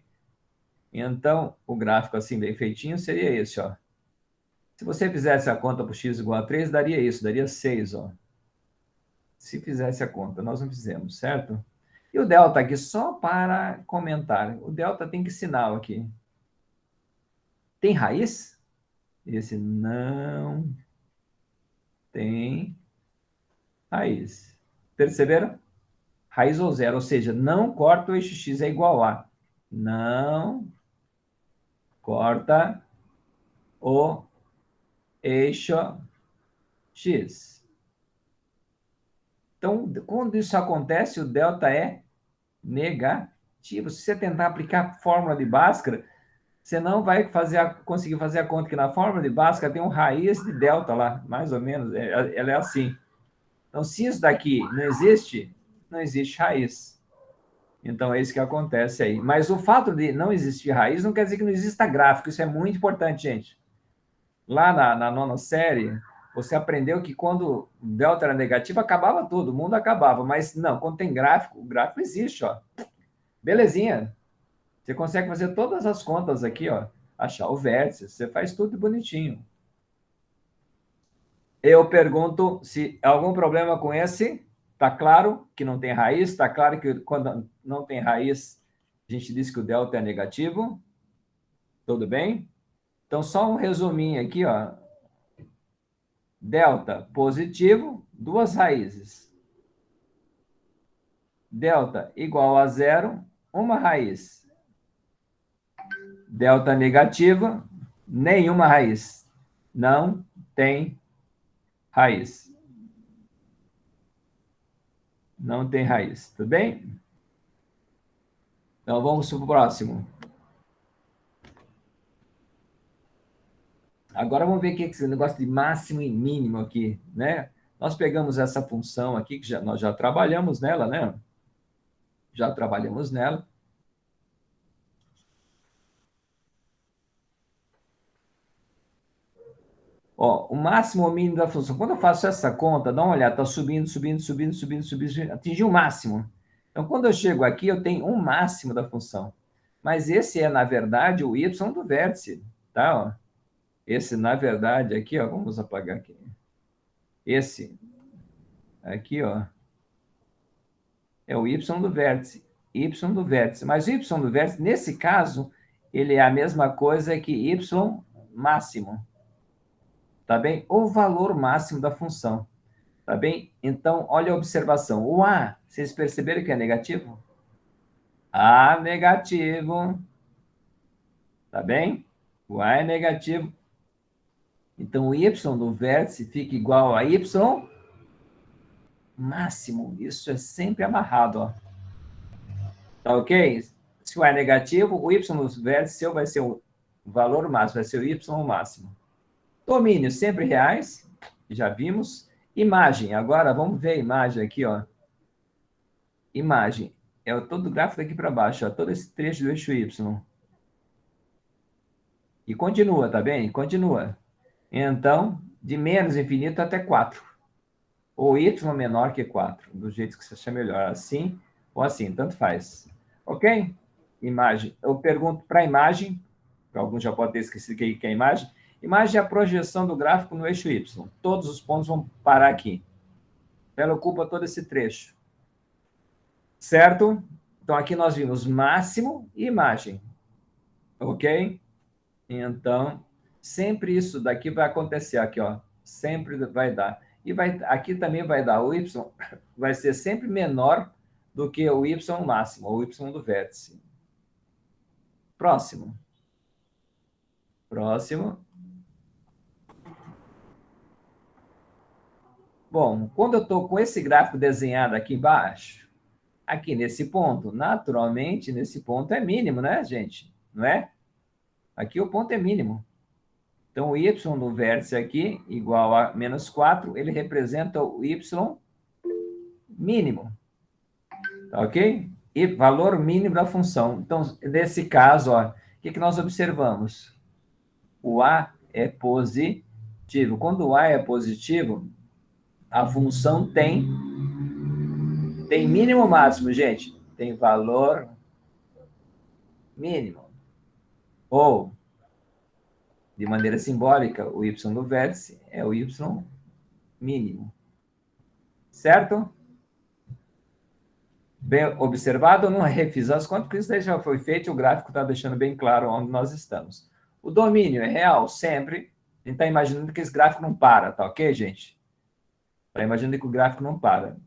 Então, o gráfico assim, bem feitinho, seria esse, ó. Se você fizesse a conta para x igual a 3, daria isso, daria 6, ó. Se fizesse a conta, nós não fizemos, certo? E o delta aqui, só para comentar. O delta tem que sinal aqui. Tem raiz? Esse não tem raiz. Perceberam? Raiz ou zero, ou seja, não corta o eixo x é igual a. Não corta o eixo x. Então, quando isso acontece, o delta é negativo. Se você tentar aplicar a fórmula de Bhaskara, você não vai conseguir fazer a conta que na fórmula de Bhaskara tem um raiz de delta lá, mais ou menos. Ela é assim. Então, se isso daqui não existe raiz. Então, é isso que acontece aí. Mas o fato de não existir raiz não quer dizer que não exista gráfico. Isso é muito importante, gente. Lá na nona série, você aprendeu que quando o delta era negativo, acabava tudo, o mundo acabava. Mas não, quando tem gráfico, o gráfico existe, ó. Belezinha. Você consegue fazer todas as contas aqui, ó. Achar o vértice, você faz tudo bonitinho. Eu pergunto se algum problema com esse. Está claro que não tem raiz? Está claro que quando não tem raiz, a gente diz que o delta é negativo? Tudo bem? Então, só um resuminho aqui, ó. Delta positivo, duas raízes. Delta igual a zero, uma raiz. Delta negativa, nenhuma raiz. Não tem raiz. Não tem raiz, tudo bem? Então, vamos para o próximo. Agora, vamos ver o que é esse negócio de máximo e mínimo aqui, né? Nós pegamos essa função aqui, que nós já trabalhamos nela, né? Já trabalhamos nela. Ó, o máximo ou mínimo da função. Quando eu faço essa conta, dá uma olhada, está subindo, subindo, subindo, subindo, subindo, atingir o máximo. Então, quando eu chego aqui, eu tenho um máximo da função. Mas esse é, na verdade, o y do vértice, tá? Ó. Esse, na verdade, aqui, ó, vamos apagar aqui. Esse aqui, ó, é o y do vértice. Y do vértice. Mas o y do vértice, nesse caso, ele é a mesma coisa que y máximo. Tá bem? O valor máximo da função. Tá bem? Então, olha a observação. O A, vocês perceberam que é negativo? A negativo. Tá bem? O A é negativo. Então, o Y do vértice fica igual a Y máximo. Isso é sempre amarrado, ó. Tá ok? Se o A é negativo, o Y do vértice seu vai ser o valor máximo, vai ser o Y máximo. Domínio sempre reais, já vimos. Imagem, agora vamos ver a imagem aqui, ó. Imagem, é todo o gráfico daqui para baixo, ó, todo esse trecho do eixo Y. E continua, tá bem? Continua. Então, de menos infinito até 4. Ou y menor que 4, do jeito que você achar melhor, assim ou assim, tanto faz. Ok? Imagem. Eu pergunto para a imagem, que alguns já podem ter esquecido o que é imagem. Imagem é a projeção do gráfico no eixo Y. Todos os pontos vão parar aqui. Ela ocupa todo esse trecho. Certo? Então, aqui nós vimos máximo e imagem. Ok? Então, sempre isso daqui vai acontecer aqui, ó. Sempre vai dar. E vai, aqui também vai dar. O y vai ser sempre menor do que o y máximo, ou o y do vértice. Próximo. Próximo. Bom, quando eu estou com esse gráfico desenhado aqui embaixo, aqui nesse ponto, naturalmente, nesse ponto é mínimo, né, gente? Não é? Aqui o ponto é mínimo. Então, o y do vértice aqui, igual a menos 4, ele representa o y mínimo. Tá ok? E valor mínimo da função. Então, nesse caso, ó, o que nós observamos? O A é positivo. Quando o A é positivo, a função tem mínimo ou máximo, gente? Tem valor mínimo. Ou, de maneira simbólica, o y do vértice é o y mínimo. Certo? Bem observado, eu não refiz as contas, porque isso daí já foi feito e o gráfico está deixando bem claro onde nós estamos. O domínio é real sempre. A gente está imaginando que esse gráfico não para, tá ok, gente? Está imaginando que o gráfico não para.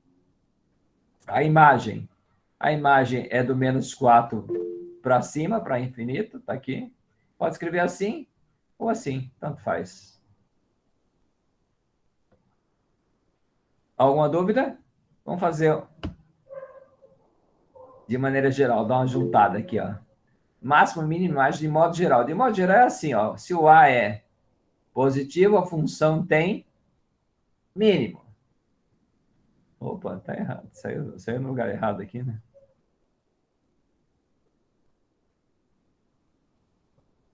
A imagem é do menos 4 para cima, para infinito, tá aqui. Pode escrever assim ou assim, tanto faz. Alguma dúvida? Vamos fazer de maneira geral, dar uma juntada aqui, ó. Máximo, mínimo, imagem de modo geral. De modo geral é assim, ó. Se o A é positivo, a função tem mínimo. Opa, tá errado. Saiu no lugar errado aqui, né?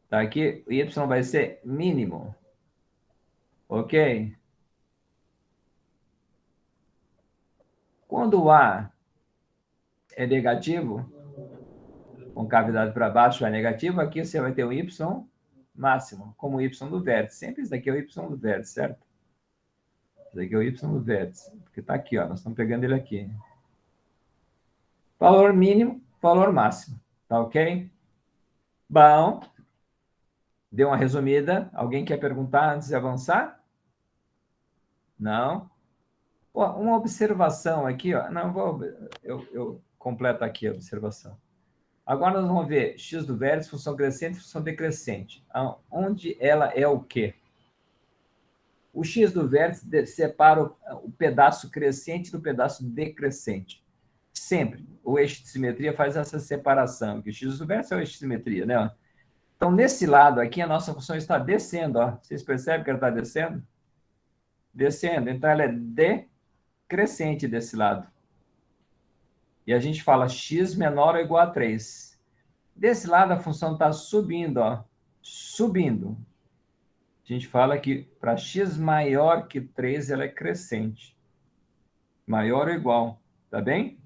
Tá aqui, o y vai ser mínimo. Ok? Quando o A é negativo, com cavidade para baixo é negativo, aqui você vai ter um y máximo, como o y do vértice. Sempre isso daqui é o y do vértice, certo? Isso daqui é o y do vértice, porque está aqui, ó, nós estamos pegando ele aqui. Valor mínimo, valor máximo. Tá ok? Bom, deu uma resumida. Alguém quer perguntar antes de avançar? Não? Pô, uma observação aqui, ó. Não, eu completo aqui a observação. Agora nós vamos ver x do vértice, função crescente e função decrescente. Onde ela é o quê? O x do vértice separa o pedaço crescente do pedaço decrescente. Sempre. O eixo de simetria faz essa separação, que o x do vértice é o eixo de simetria, né? Então, nesse lado aqui, a nossa função está descendo, ó. Vocês percebem que ela está descendo? Descendo. Então, ela é decrescente desse lado. E a gente fala x menor ou igual a 3. Desse lado, a função está subindo, ó. Subindo. A gente fala que para x maior que 3, ela é crescente. Maior ou igual. Tá bem?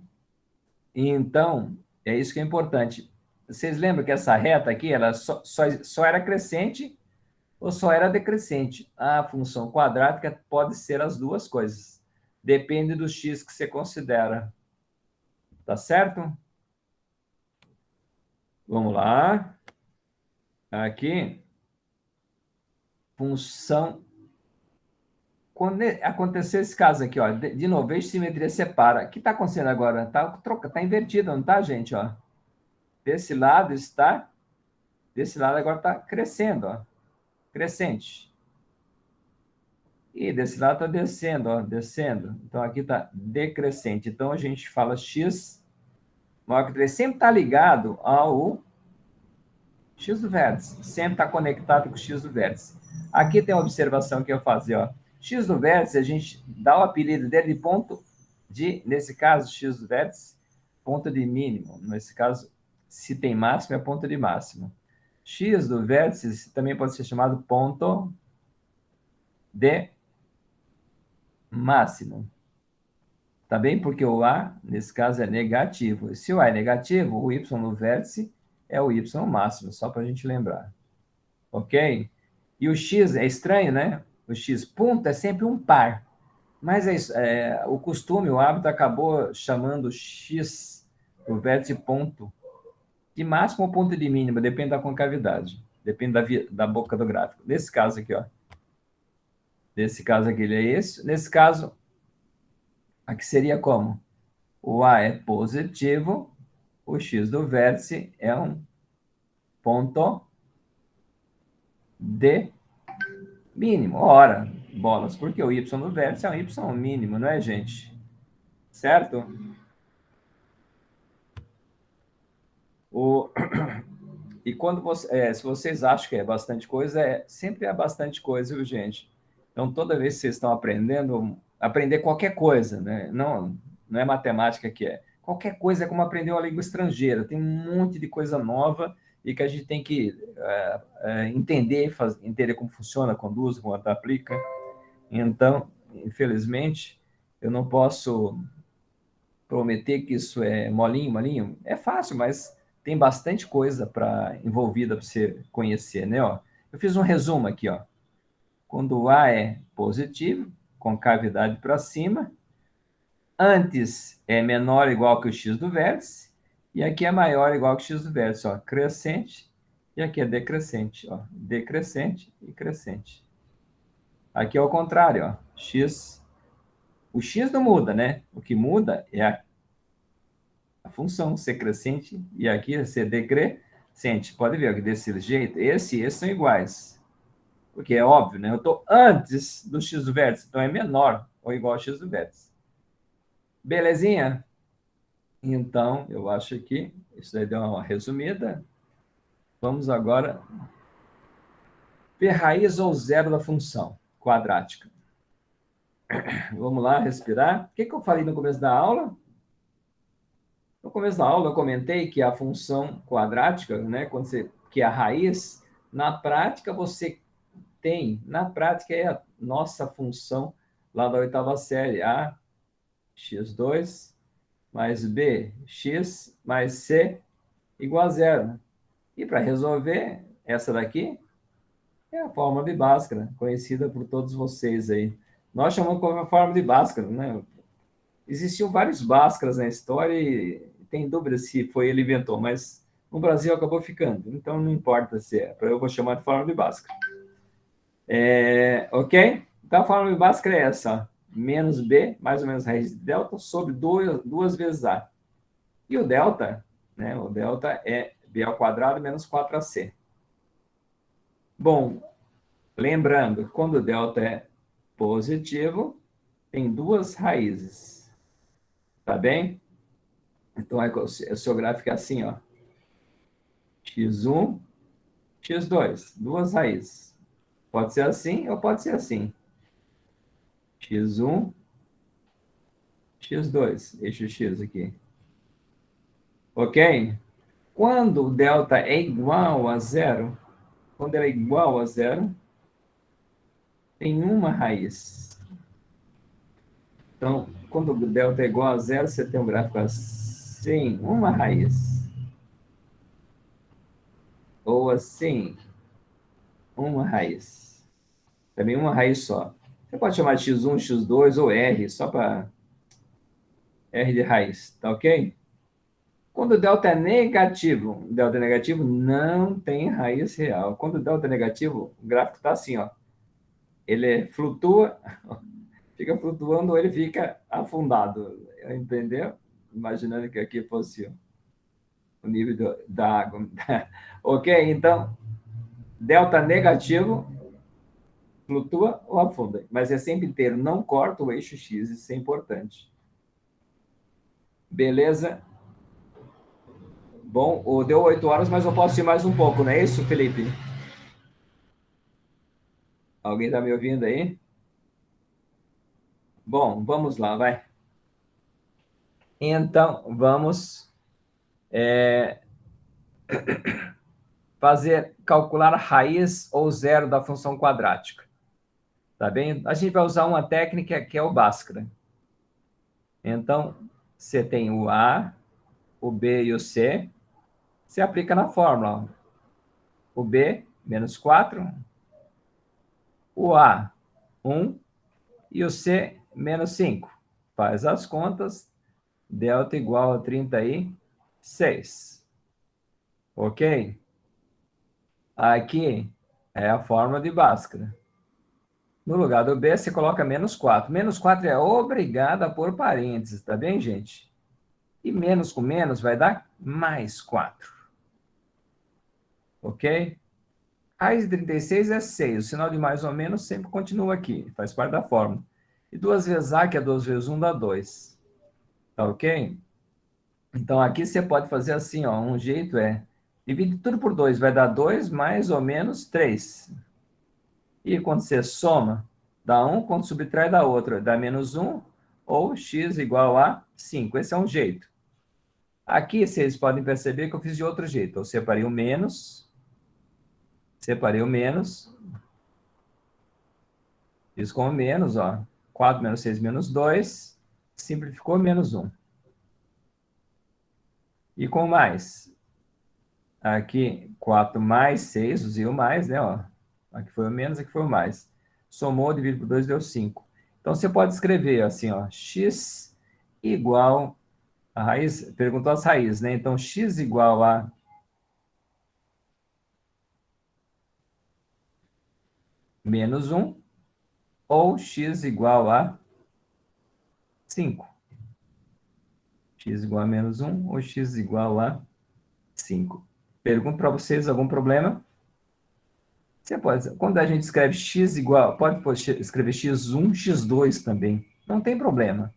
E então, é isso que é importante. Vocês lembram que essa reta aqui, ela só era crescente ou só era decrescente? A função quadrática pode ser as duas coisas. Depende do x que você considera. Tá certo? Vamos lá. Aqui. Função quando acontecer esse caso aqui, ó, de novo, eixo de simetria separa. O que está acontecendo agora? Tá invertido, não tá, gente? Ó. Desse lado agora está crescendo, ó, crescente. E desse lado está descendo, ó, descendo. Então, aqui está decrescente. Então, a gente fala x maior que 3. Sempre está ligado ao x do vértice. Sempre está conectado com o x do vértice. Aqui tem uma observação que eu fazer, ó. X do vértice, a gente dá o apelido dele de ponto de, nesse caso, x do vértice, ponto de mínimo. Nesse caso, se tem máximo, é ponto de máximo. X do vértice também pode ser chamado ponto de máximo. Tá bem? Porque o A, nesse caso, é negativo. Se o A é negativo, o Y no vértice é o Y máximo, só para a gente lembrar. Ok? E o X é estranho, né? O X ponto é sempre um par. Mas o costume, o hábito acabou chamando o X, o vértice ponto, de máximo ou ponto de mínimo, depende da concavidade. Depende da boca do gráfico. Nesse caso aqui, ó. Nesse caso aqui, ele é esse. Nesse caso, aqui seria como? O A é positivo, o X do vértice é um ponto de mínimo. Ora, bolas, porque o Y do vértice é um Y mínimo, não é, gente? Certo? E quando se vocês acham que é bastante coisa, sempre é bastante coisa, viu, gente? Então, toda vez que vocês estão aprender qualquer coisa, né? Não é matemática que é. Qualquer coisa é como aprender uma língua estrangeira. Tem um monte de coisa nova e que a gente tem que entender como funciona, quando usa, quando aplica. Então, infelizmente, eu não posso prometer que isso é molinho. É fácil, mas tem bastante coisa envolvida para você conhecer, né? Ó, eu fiz um resumo aqui, ó. Quando o A é positivo, concavidade para cima, antes é menor ou igual que o x do vértice, e aqui é maior ou igual que o x do vértice, ó, crescente, e aqui é decrescente, ó, decrescente e crescente. Aqui é o contrário, ó, x. O x não muda, né? O que muda é a função ser crescente e aqui ser decrescente. Pode ver que desse jeito, esses são iguais. Porque é óbvio, né? Eu estou antes do x do vértice, então é menor ou igual ao x do vértice. Belezinha? Então, eu acho que isso daí deu uma resumida. Vamos agora ver raiz ou zero da função quadrática. Vamos lá, respirar. O que eu falei no começo da aula? No começo da aula, eu comentei que a função quadrática, né, que é a raiz, na prática, na prática, é a nossa função lá da oitava série, a x2 mais b, x mais c igual a zero. E para resolver, essa daqui é a fórmula de Bhaskara, conhecida por todos vocês aí. Nós chamamos como a fórmula de Bhaskara, né? Existiam vários Bhaskaras na história e tem dúvida se foi ele que inventou, mas no Brasil acabou ficando. Então, não importa se é. Eu vou chamar de fórmula de Bhaskara. Ok? Então, a fórmula de Bhaskara é essa. Ó. Menos B, mais ou menos raiz de delta, sobre 2 vezes A. E o delta, né? O delta é B ao quadrado menos 4AC. Bom, lembrando, quando o delta é positivo, tem 2 raízes. Tá bem? Então, o seu gráfico é assim, ó. x1, x2, 2 raízes. Pode ser assim ou pode ser assim. x1, x2, eixo x aqui. Ok? Quando o delta é igual a zero, quando ele é igual a zero, tem uma raiz. Então, quando o delta é igual a zero, você tem um gráfico assim, uma raiz. Ou assim, uma raiz. Também uma raiz só. Você pode chamar de x1, x2 ou R, só para R de raiz, tá ok? Quando o delta é negativo não tem raiz real. Quando o delta é negativo, o gráfico está assim, ó. ele flutua, fica flutuando ou ele fica afundado, entendeu? Imaginando que aqui fosse o nível da água. Ok? Então, delta negativo, flutua ou afunda. Mas é sempre inteiro, não corta o eixo X, isso é importante. Beleza? Bom, deu 8 horas, mas eu posso ir mais um pouco, não é isso, Felipe? Alguém está me ouvindo aí? Bom, vamos lá, vai. Então, vamos calcular a raiz ou zero da função quadrática. Tá bem? A gente vai usar uma técnica que é o Bhaskara. Então, você tem o A, o B e o C. Você aplica na fórmula. O B, menos 4. O A, 1. E o C, menos 5. Faz as contas. Delta igual a 36. Ok? Aqui é a fórmula de Bhaskara. No lugar do B, você coloca menos 4. Menos 4 é obrigado a pôr parênteses, tá bem, gente? E menos com menos vai dar mais 4. Ok? Raiz de 36 é 6. O sinal de mais ou menos sempre continua aqui. Faz parte da fórmula. E 2 vezes A, que é 2 vezes 1, dá 2. Tá ok? Então, aqui você pode fazer assim, ó. Um jeito é... divide tudo por 2. Vai dar 2 mais ou menos 3. E quando você soma, dá 1. Quando subtrai, dá outro. Dá menos 1 ou x igual a 5. Esse é um jeito. Aqui, vocês podem perceber que eu fiz de outro jeito. Eu separei o menos... Fiz com o menos, ó. 4 menos 6 menos 2. Simplificou menos 1. E com mais. Aqui, 4 mais 6, usei o mais, né? Ó. Aqui foi o menos, aqui foi o mais. Somou, divide por 2, deu 5. Então, você pode escrever assim, ó. X igual... A raiz, perguntou as raízes, né? Então, x igual a... menos 1 ou x igual a 5. X igual a menos 1 ou x igual a 5. Pergunto para vocês algum problema? Você pode, quando a gente escreve x igual, pode escrever x1, x2 também. Não tem problema.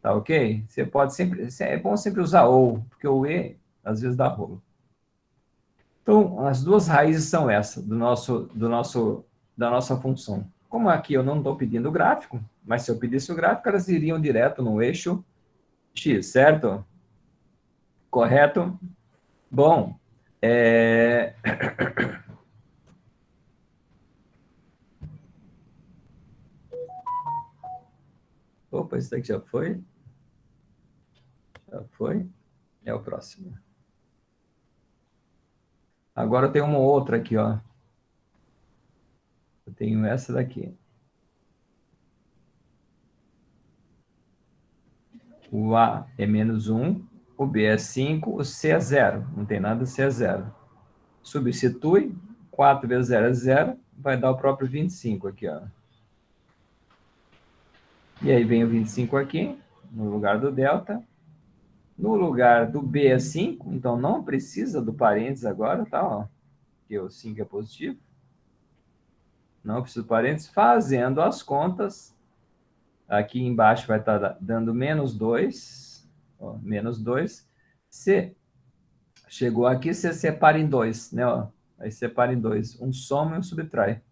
Tá ok? Você pode sempre, é bom sempre usar ou, porque o e às vezes dá rolo. Então, as duas raízes são essas, da nossa função. Como aqui eu não estou pedindo o gráfico, mas se eu pedisse o gráfico, elas iriam direto no eixo x, certo? Correto? Bom, opa, esse daqui já foi. Já foi. É o próximo. Agora eu tenho uma outra aqui, ó. Eu tenho essa daqui. O A é menos 1, o B é 5, o C é 0. Não tem nada, C é 0. Substitui, 4 vezes 0 é 0, vai dar o próprio 25 aqui, ó. E aí vem o 25 aqui, no lugar do delta. No lugar do B é 5, então não precisa do parênteses agora, tá? Ó, porque o 5 é positivo. Não precisa do parênteses. Fazendo as contas, aqui embaixo vai estar dando menos 2. Ó, menos 2. Se chegou aqui, você separa em 2, né? Ó, aí separa em 2. Um soma e um subtrai.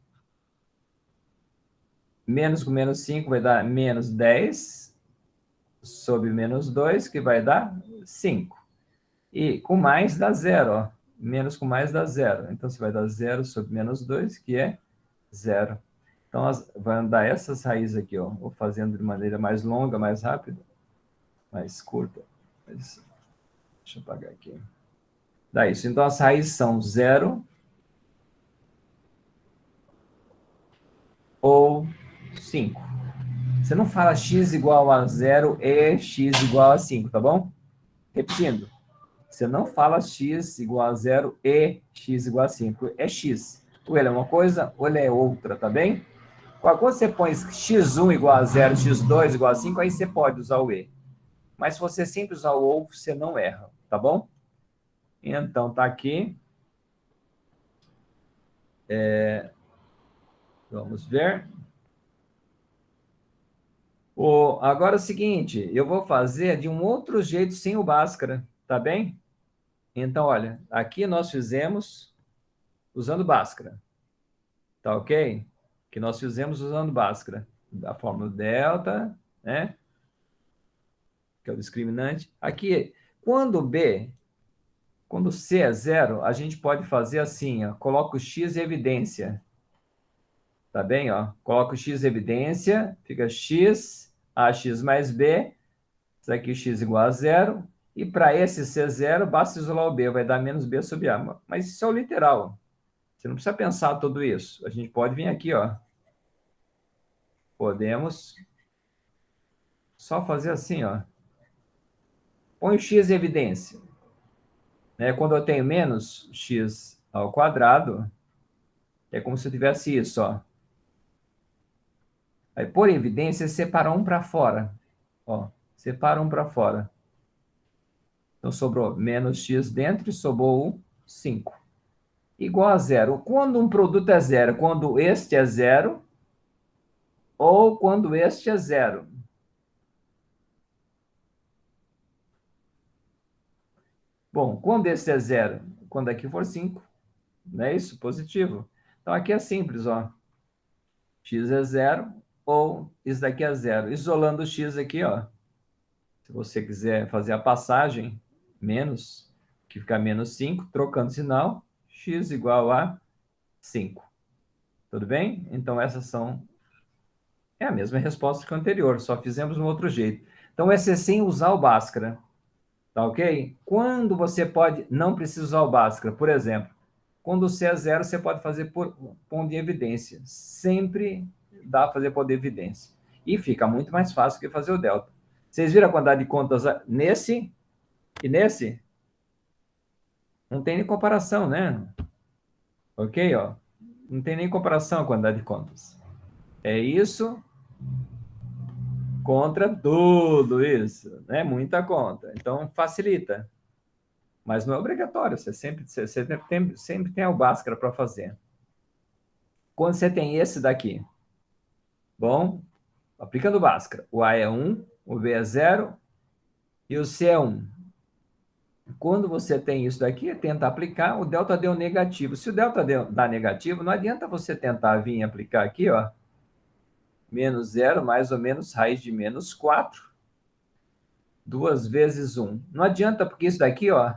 Menos com menos 5 vai dar menos 10 sobre menos 2, que vai dar 5. E com mais dá 0, ó. Menos com mais dá 0. Então, você vai dar 0 sobre menos 2, que é 0. Então, vai andar essas raízes aqui, ó. Vou fazendo de maneira mais longa, mais rápida, mais curta. Deixa eu apagar aqui. Dá isso. Então, as raízes são 0 ou 5. Você não fala x igual a 0 e x igual a 5, tá bom? Repetindo. Você não fala x igual a 0 e x igual a 5. É x. Ou ele é uma coisa, ou ele é outra, tá bem? Quando você põe x1 igual a 0, x2 igual a 5, aí você pode usar o e. Mas se você sempre usar o ou, você não erra, tá bom? Então, tá aqui. Vamos ver. Agora é o seguinte, eu vou fazer de um outro jeito sem o Bhaskara, tá bem? Então, olha, aqui nós fizemos usando Bhaskara, tá ok? Que nós fizemos usando Bhaskara, da fórmula delta, né? Que é o discriminante. Aqui, quando C é zero, a gente pode fazer assim, ó, coloca o x em evidência, tá bem? Ó, coloca o x em evidência, fica x, ax mais b, isso aqui x igual a zero, e para esse C zero, basta isolar o b, vai dar menos b sobre a. Mas isso é o literal. Você não precisa pensar tudo isso. A gente pode vir aqui, ó. Podemos só fazer assim, ó. Põe o x em evidência. Né? Quando eu tenho menos x ao quadrado, é como se eu tivesse isso, ó. Aí, por evidência, separa um para fora. Ó, separa um para fora. Então, sobrou menos x dentro e sobrou o 5. Igual a zero. Quando um produto é zero? Quando este é zero ou quando este é zero? Bom, quando este é zero? Quando aqui for 5. Não é isso? Positivo. Então, aqui é simples, ó. X é zero ou isso daqui é zero. Isolando o x aqui, ó. Se você quiser fazer a passagem, menos, que fica menos 5, trocando sinal, x igual a 5. Tudo bem? Então, é a mesma resposta que a anterior, só fizemos um outro jeito. Então, esse é sem usar o Bhaskara. Tá ok? Quando você pode, não precisa usar o Bhaskara, por exemplo, quando o C é zero, você pode fazer por ponto de evidência. Sempre dá para fazer ponto de evidência. E fica muito mais fácil que fazer o delta. Vocês viram a quantidade de contas nesse e nesse? Não tem nem comparação, né? Ok, ó. Não tem nem comparação a quantidade de contas. É isso contra tudo isso, né? Muita conta. Então, facilita. Mas não é obrigatório, você sempre tem o Bhaskara para fazer. Quando você tem esse daqui, bom, aplicando o Bhaskara, o A é 1, o B é 0 e o C é 1. Quando você tem isso daqui, tenta aplicar, o delta deu negativo. Se o delta dá negativo, não adianta você tentar vir aplicar aqui, ó, menos 0, mais ou menos raiz de menos 4, 2 vezes 1. Não adianta, porque isso daqui, ó,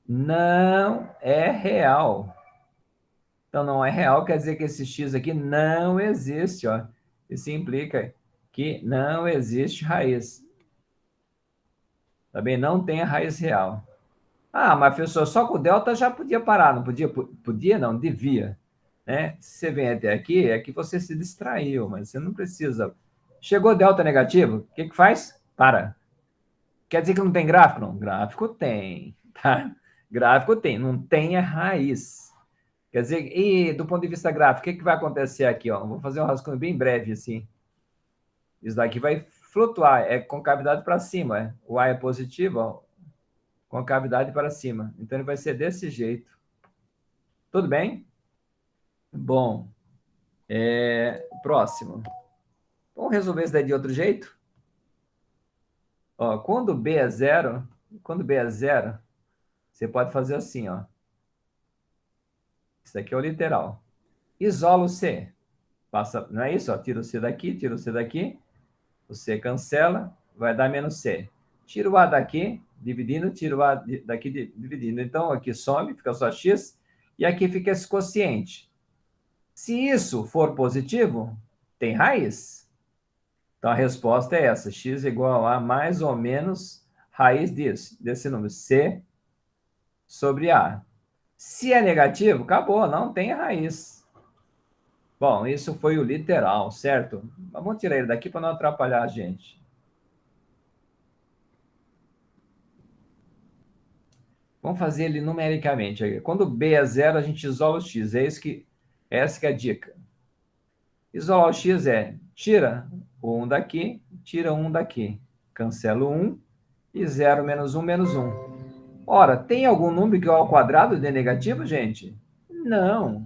não é real. Então, não é real, quer dizer que esse x aqui não existe, ó. Isso implica que não existe raiz. Tá bem? Não tem a raiz real. Ah, mas professor, só com o delta já podia parar, não podia? Podia, não, devia. Né? Se você vem até aqui, é que você se distraiu, mas você não precisa. Chegou delta negativo, o que faz? Para. Quer dizer que não tem gráfico? Não, gráfico tem, tá? Gráfico tem, não tem a raiz. Quer dizer, e do ponto de vista gráfico, o que vai acontecer aqui? Ó? Vou fazer um rascunho bem breve, assim. Isso daqui vai flutuar, é concavidade para cima. O A é positivo, ó, concavidade para cima. Então, ele vai ser desse jeito. Tudo bem? Bom, próximo. Vamos resolver isso daí de outro jeito? Ó, quando B é zero, você pode fazer assim, ó. Isso daqui é o literal. Isola o C. Passa, não é isso? Ó, tira o C daqui, tira o C daqui. O C cancela, vai dar menos C. Tira o A daqui, dividindo, tira o A daqui, dividindo. Então, aqui some, fica só X, e aqui fica esse quociente. Se isso for positivo, tem raiz. Então, a resposta é essa, X igual a mais ou menos raiz disso, desse número, C sobre A. Se é negativo, acabou, não tem raiz. Bom, isso foi o literal, certo? Vamos tirar ele daqui para não atrapalhar a gente. Vamos fazer ele numericamente. Quando B é zero, a gente isola o x. Essa que é a dica. Isolar o x é tira o 1 daqui, tira 1 daqui. Cancelo 1 e 0 menos 1, menos 1. Ora, tem algum número que é ao quadrado de negativo, gente? Não.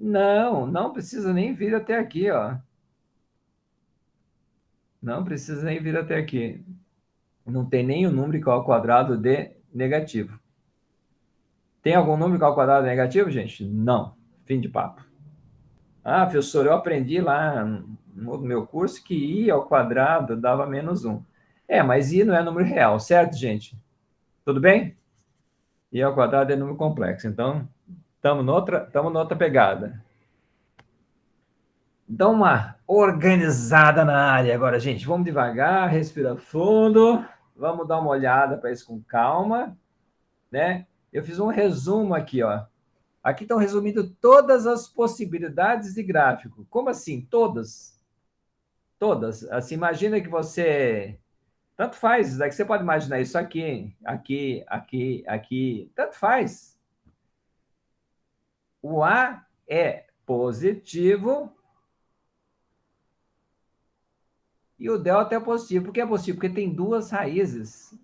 Não precisa nem vir até aqui, ó. Não precisa nem vir até aqui. Não tem nenhum número igual ao quadrado de negativo. Tem algum número igual ao quadrado de negativo, gente? Não. Fim de papo. Ah, professor, eu aprendi lá no meu curso que i ao quadrado dava menos 1. Mas i não é número real, certo, gente? Tudo bem? I ao quadrado é número complexo. Então, estamos noutra pegada. Dá uma organizada na área agora, gente. Vamos devagar, respira fundo. Vamos dar uma olhada para isso com calma, né? Eu fiz um resumo aqui, ó. Aqui estão resumindo todas as possibilidades de gráfico. Como assim? Todas. Todas. Assim, imagina que você... Tanto faz, isso daqui você pode imaginar isso aqui, aqui. Tanto faz. O A é positivo e o delta é positivo. Por que é positivo? Porque tem duas raízes.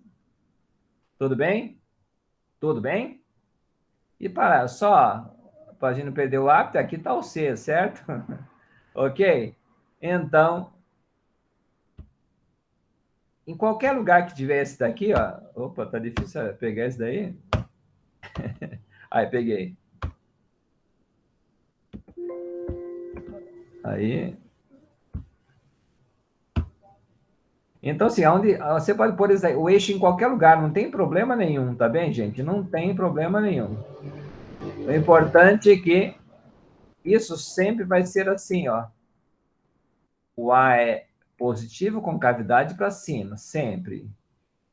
Tudo bem? Tudo bem? E para só, para a gente não perder o hábito, aqui está o C, certo? Ok? Então, em qualquer lugar que tiver esse daqui, ó... Opa, tá difícil pegar esse daí? Aí, peguei. Aí... Então, assim, você pode pôr o eixo em qualquer lugar, não tem problema nenhum, tá bem, gente? Não tem problema nenhum. O importante é que isso sempre vai ser assim, ó. O A é positivo com cavidade para cima, sempre.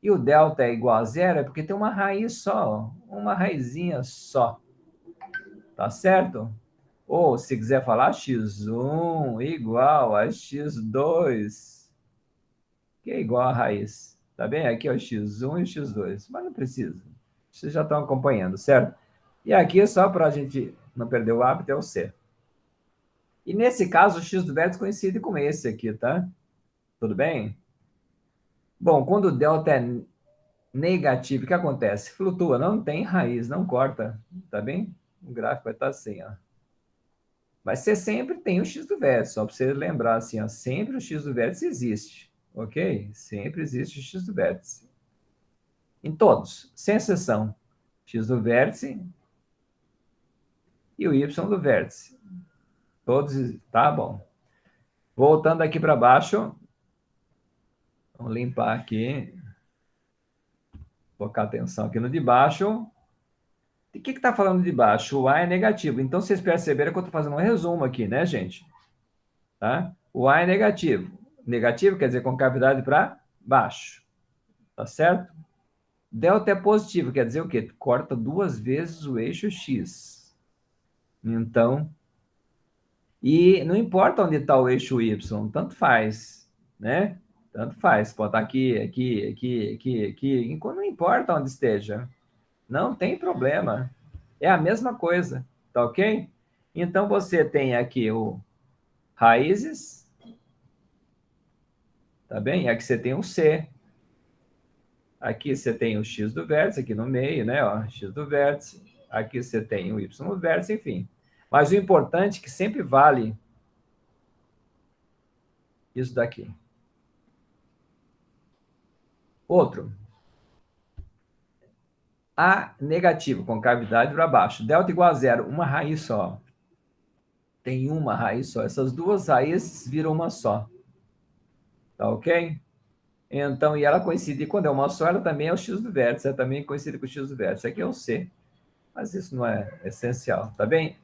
E o delta é igual a zero, é porque tem uma raiz só, uma raizinha só. Tá certo? Ou, se quiser falar, x1 igual a x2, que é igual a raiz. Tá bem? Aqui é o x1 e o x2, mas não precisa. Vocês já estão acompanhando, certo? E aqui, só para a gente não perder o hábito, é o C. E nesse caso, o x do vértice coincide com esse aqui, tá? Tudo bem? Bom, quando o delta é negativo, o que acontece? Flutua, não tem raiz, não corta, tá bem? O gráfico vai estar assim, ó. Mas você sempre tem o x do vértice, só para você lembrar assim, ó, sempre o x do vértice existe, ok? Sempre existe o x do vértice. Em todos, sem exceção. X do vértice e o y do vértice. Todos, tá bom. Voltando aqui para baixo, vamos limpar aqui, focar atenção aqui no de baixo. De que está falando de baixo? O A é negativo. Então, vocês perceberam que eu estou fazendo um resumo aqui, né, gente? Tá? O A é negativo. Negativo quer dizer com cavidade para baixo. Tá certo? Delta é positivo, quer dizer o quê? Corta duas vezes o eixo X. Então, e não importa onde está o eixo Y, tanto faz, né? Tanto faz. Pode estar aqui. Não importa onde esteja. Não tem problema. É a mesma coisa, tá ok? Então, você tem aqui o raízes, tá bem? E aqui você tem o C. Aqui você tem o x do vértice, aqui no meio, né? Ó, x do vértice. Aqui você tem o y do vértice, enfim. Mas o importante é que sempre vale isso daqui. Outro. A negativo, com cavidade para baixo. Delta igual a zero, uma raiz só. Tem uma raiz só. Essas duas raízes viram uma só. Tá ok? Então, e ela coincide, quando é uma só, ela também é o x do vértice, ela também coincide com o x do vértice. Aqui é o C. Mas isso não é essencial, tá bem?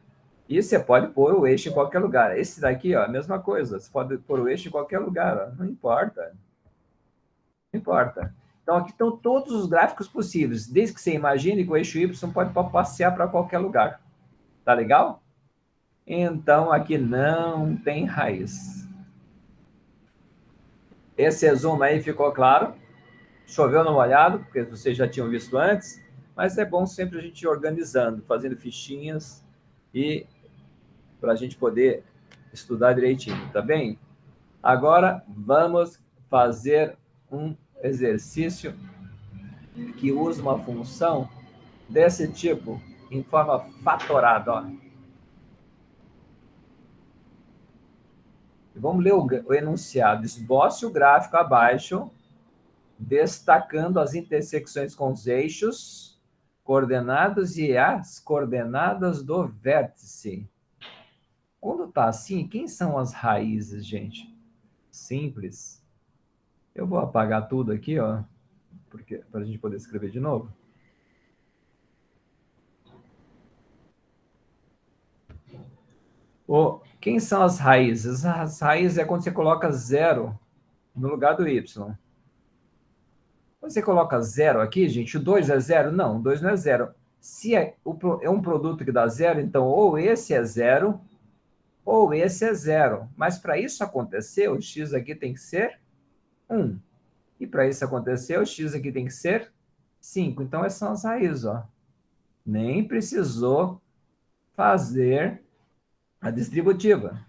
E você pode pôr o eixo em qualquer lugar. Esse daqui, ó, a mesma coisa. Você pode pôr o eixo em qualquer lugar, ó. Não importa. Não importa. Então, aqui estão todos os gráficos possíveis. Desde que você imagine que o eixo Y pode passear para qualquer lugar. Tá legal? Então, aqui não tem raiz. Esse resumo aí ficou claro? Choveu no molhado, porque vocês já tinham visto antes, mas é bom sempre a gente ir organizando, fazendo fichinhas, e para a gente poder estudar direitinho, tá bem? Agora, vamos fazer um exercício que usa uma função desse tipo, em forma fatorada, ó. Vamos ler o enunciado. Esboce o gráfico abaixo, destacando as intersecções com os eixos, coordenadas e as coordenadas do vértice. Quando está assim, quem são as raízes, gente? Simples. Eu vou apagar tudo aqui, ó, para a gente poder escrever de novo. Quem são as raízes? As raízes é quando você coloca zero no lugar do y. Quando você coloca zero aqui, gente, o 2 é zero? Não, o 2 não é zero. Se é um produto que dá zero, então ou esse é zero, ou esse é zero. Mas para isso acontecer, o x aqui tem que ser 1. E para isso acontecer, o x aqui tem que ser 5. Então, essas são as raízes, ó. Nem precisou fazer a distributiva.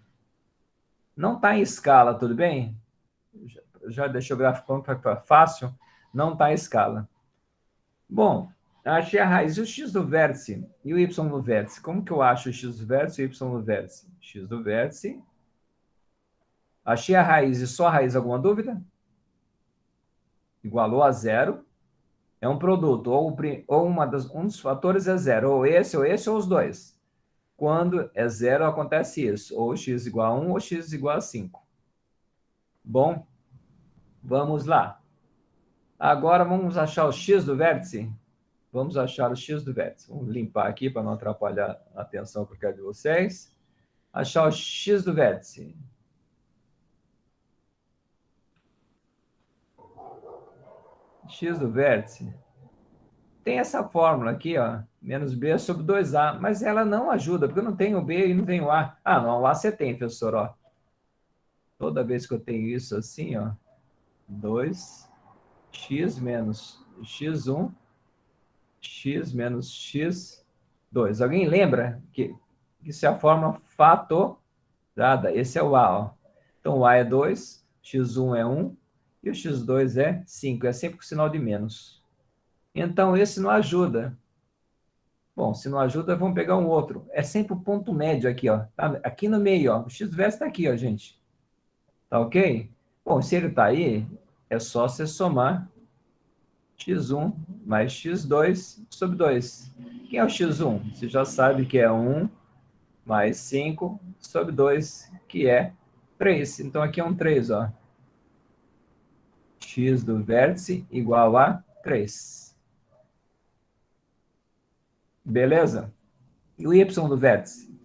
Não está em escala, tudo bem? Já deixou o gráfico para fácil. Não está em escala. Bom, achei a raiz. E o x do vértice e o y do vértice? Como que eu acho o x do vértice e o y do vértice? X do vértice. Achei a raiz e só a raiz. Alguma dúvida? Igualou a zero. É um produto. Ou um dos fatores é zero. Ou esse, ou os dois. Quando é zero, acontece isso. Ou x igual a 1 ou x igual a 5. Bom, vamos lá. Agora vamos achar o x do vértice. Vamos achar o x do vértice. Vamos limpar aqui para não atrapalhar a atenção que eu quero de vocês. Achar o x do vértice. X do vértice. Tem essa fórmula aqui, ó, menos b sobre 2a, mas ela não ajuda, porque eu não tenho b e não tenho a. Ah, não, o a você tem, professor, ó. Toda vez que eu tenho isso assim, ó, 2x menos x1, x menos x2. Alguém lembra que isso é a fórmula fatorada? Esse é o a, ó. Então, o a é 2, x1 é 1 e o x2 é 5. É sempre com sinal de menos. Então, esse não ajuda. Bom, se não ajuda, vamos pegar um outro. É sempre o ponto médio aqui, ó. Tá aqui no meio, ó. O x verso está aqui, ó, gente. Tá ok? Bom, se ele está aí, é só você somar x1 mais x2 sobre 2. Quem é o x1? Você já sabe que é 1 mais 5 sobre 2, que é 3. Então, aqui é um 3, ó. X do vértice igual a 3. Beleza? E o y do vértice?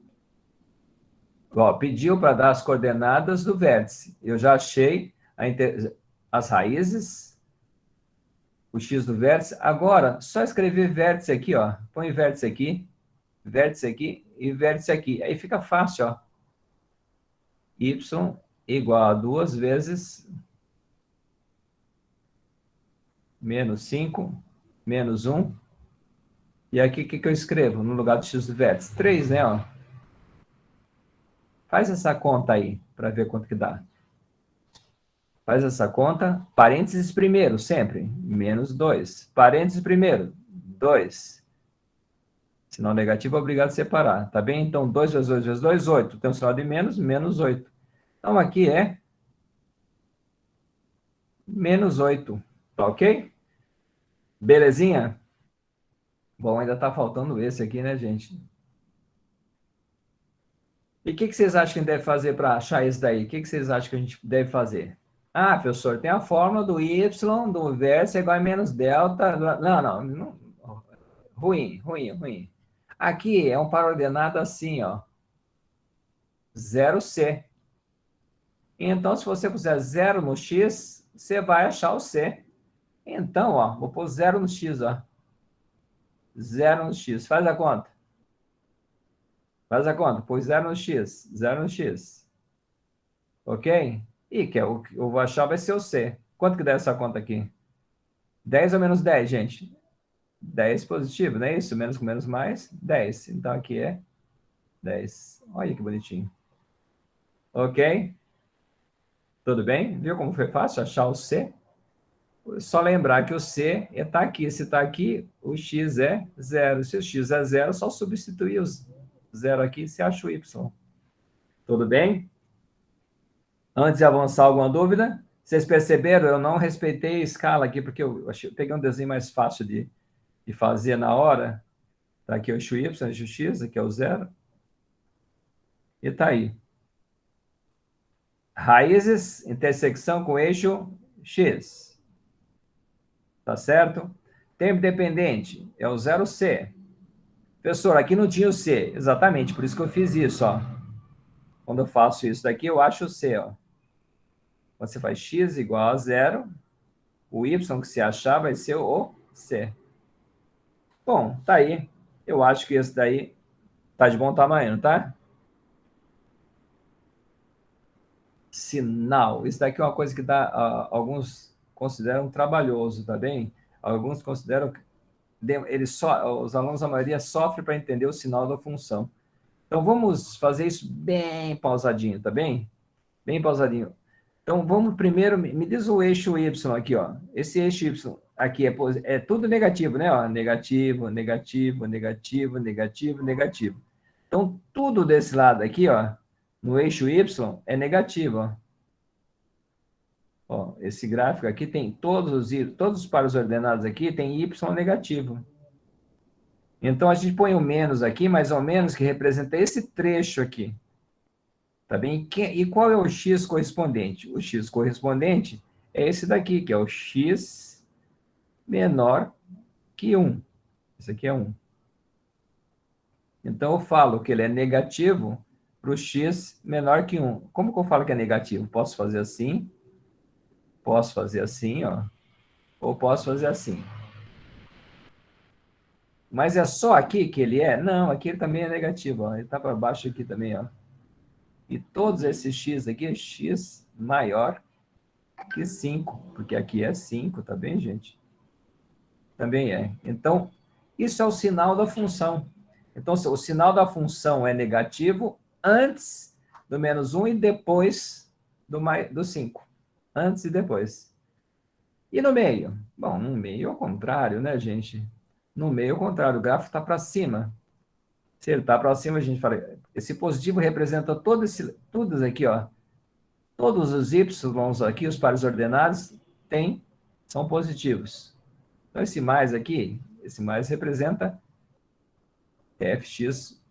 Ó, pediu para dar as coordenadas do vértice. Eu já achei as raízes, o x do vértice. Agora, só escrever vértice aqui, ó. Põe vértice aqui e vértice aqui. Aí fica fácil, ó. Y igual a 2 vezes menos 5, menos 1. E aqui, o que eu escrevo no lugar do x do vértice? 3, né, ó. Faz essa conta aí, para ver quanto que dá. Faz essa conta. Parênteses primeiro, sempre. Menos 2. Parênteses primeiro. 2. Sinal negativo é obrigado a separar. Tá bem? Então, 2 vezes 2 vezes 2, 8. Tem um sinal de menos, menos 8. Então, aqui é menos 8. Tá ok? Belezinha? Bom, ainda tá faltando esse aqui, né, gente? E o que vocês acham que a gente deve fazer para achar isso daí? O que vocês acham que a gente deve fazer? Ah, professor, tem a fórmula do y do vértice é igual a menos delta. Não. Ruim. Aqui é um par ordenado assim, ó. 0C. Então, se você puser 0 no x, você vai achar o C. Então, ó, vou pôr 0 no x, ó. 0 no x. Faz a conta. Pôs 0 no x. 0 no x. Ok? E que eu vou achar vai ser o C. Quanto que dá essa conta aqui? 10 ou menos 10, gente? 10 positivo, não é isso? Menos com menos mais, 10. Então, aqui é 10. Olha que bonitinho. Ok? Tudo bem? Viu como foi fácil achar o C? Só lembrar que o C está aqui. Se está aqui, o X é zero. Se o X é zero, só substituir o zero aqui e você acha o Y. Tudo bem? Antes de avançar, alguma dúvida? Vocês perceberam? Eu não respeitei a escala aqui, porque eu peguei um desenho mais fácil de fazer na hora. Está aqui o eixo Y, o eixo X, aqui é o zero. E está aí. Raízes, intersecção com o eixo X. Tá certo? Tempo dependente é o 0C. Professor, aqui não tinha o C. Exatamente, por isso que eu fiz isso, ó. Quando eu faço isso daqui, eu acho o C, ó. Quando você faz x igual a zero, o y que você achar vai ser o C. Bom, tá aí. Eu acho que esse daí tá de bom tamanho, tá? Sinal. Isso daqui é uma coisa que alguns consideram trabalhoso, tá bem? Alguns consideram os alunos, a maioria, sofrem para entender o sinal da função. Então, vamos fazer isso bem pausadinho, tá bem? Bem pausadinho. Então, vamos primeiro, me diz o eixo Y aqui, ó. Esse eixo Y aqui é tudo negativo, né? Ó, negativo, negativo, negativo, negativo, negativo. Então, tudo desse lado aqui, ó, no eixo Y, é negativo, ó. Ó, esse gráfico aqui tem todos os pares ordenados aqui tem Y negativo. Então, a gente põe o menos aqui, mais ou menos, que representa esse trecho aqui. Tá bem? E qual é o x correspondente? O x correspondente é esse daqui, que é o x menor que 1. Esse aqui é 1. Então, eu falo que ele é negativo para o x menor que 1. Como que eu falo que é negativo? Posso fazer assim, ó, ou posso fazer assim. Mas é só aqui que ele é? Não, aqui ele também é negativo, ó. Ele está para baixo aqui também, ó. E todos esses x aqui é x maior que 5, porque aqui é 5, tá bem, gente? Também é. Então, isso é o sinal da função. Então, o sinal da função é negativo antes do menos 1 e depois do 5. Antes e depois. E no meio? Bom, no meio é o contrário, né, gente? No meio é o contrário, o gráfico está para cima. Se ele está para cima, a gente fala, esse positivo representa todos aqui, ó. Todos os y aqui, os pares ordenados, são positivos. Então, esse mais aqui, esse mais representa fx,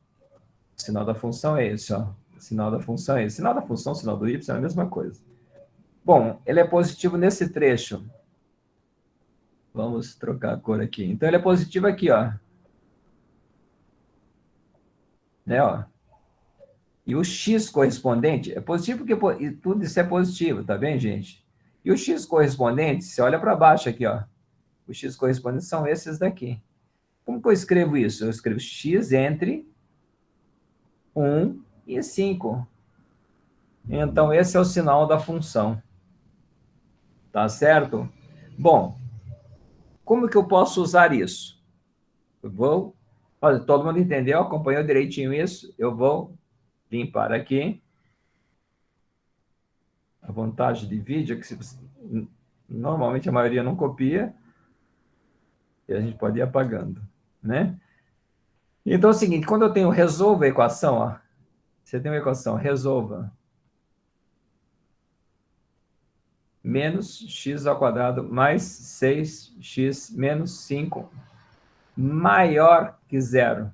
o sinal da função é esse, ó. O sinal da função é esse. O sinal da função, o sinal do y é a mesma coisa. Bom, ele é positivo nesse trecho. Vamos trocar a cor aqui. Então, ele é positivo aqui, ó. Né, ó. E o x correspondente é positivo porque tudo isso é positivo, tá bem, gente? E o x correspondente, você olha para baixo aqui, ó. Os x correspondentes são esses daqui. Como que eu escrevo isso? Eu escrevo x entre 1 e 5. Então, esse é o sinal da função. Tá certo? Bom, como que eu posso usar isso? Olha, todo mundo entendeu? Acompanhou direitinho isso? Eu vou limpar aqui. A vantagem de vídeo é que normalmente a maioria não copia e a gente pode ir apagando, né? Então é o seguinte, quando eu tenho resolva a equação, ó, você tem uma equação, resolva menos x ao quadrado mais 6x menos 5 maior que zero.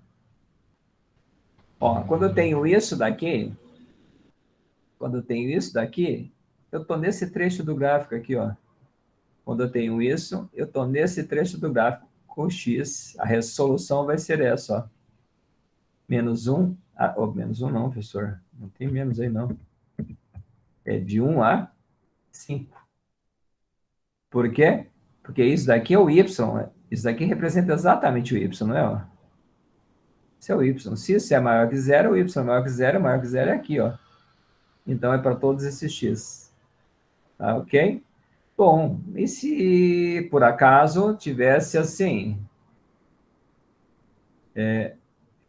Ó, quando eu tenho isso daqui, eu estou nesse trecho do gráfico aqui, ó. Quando eu tenho isso, eu estou nesse trecho do gráfico com x. A resolução vai ser essa, ó. Menos 1. Menos 1 não, professor. Não tem menos aí, não. É de 1 a 5. Por quê? Porque isso daqui é o y. Isso daqui representa exatamente o y, não é? Ó? Isso é o y. Se isso é maior que zero, o y é maior que zero, maior que zero é aqui, ó. Então, é para todos esses x. Tá, ok? Bom, e se por acaso tivesse assim?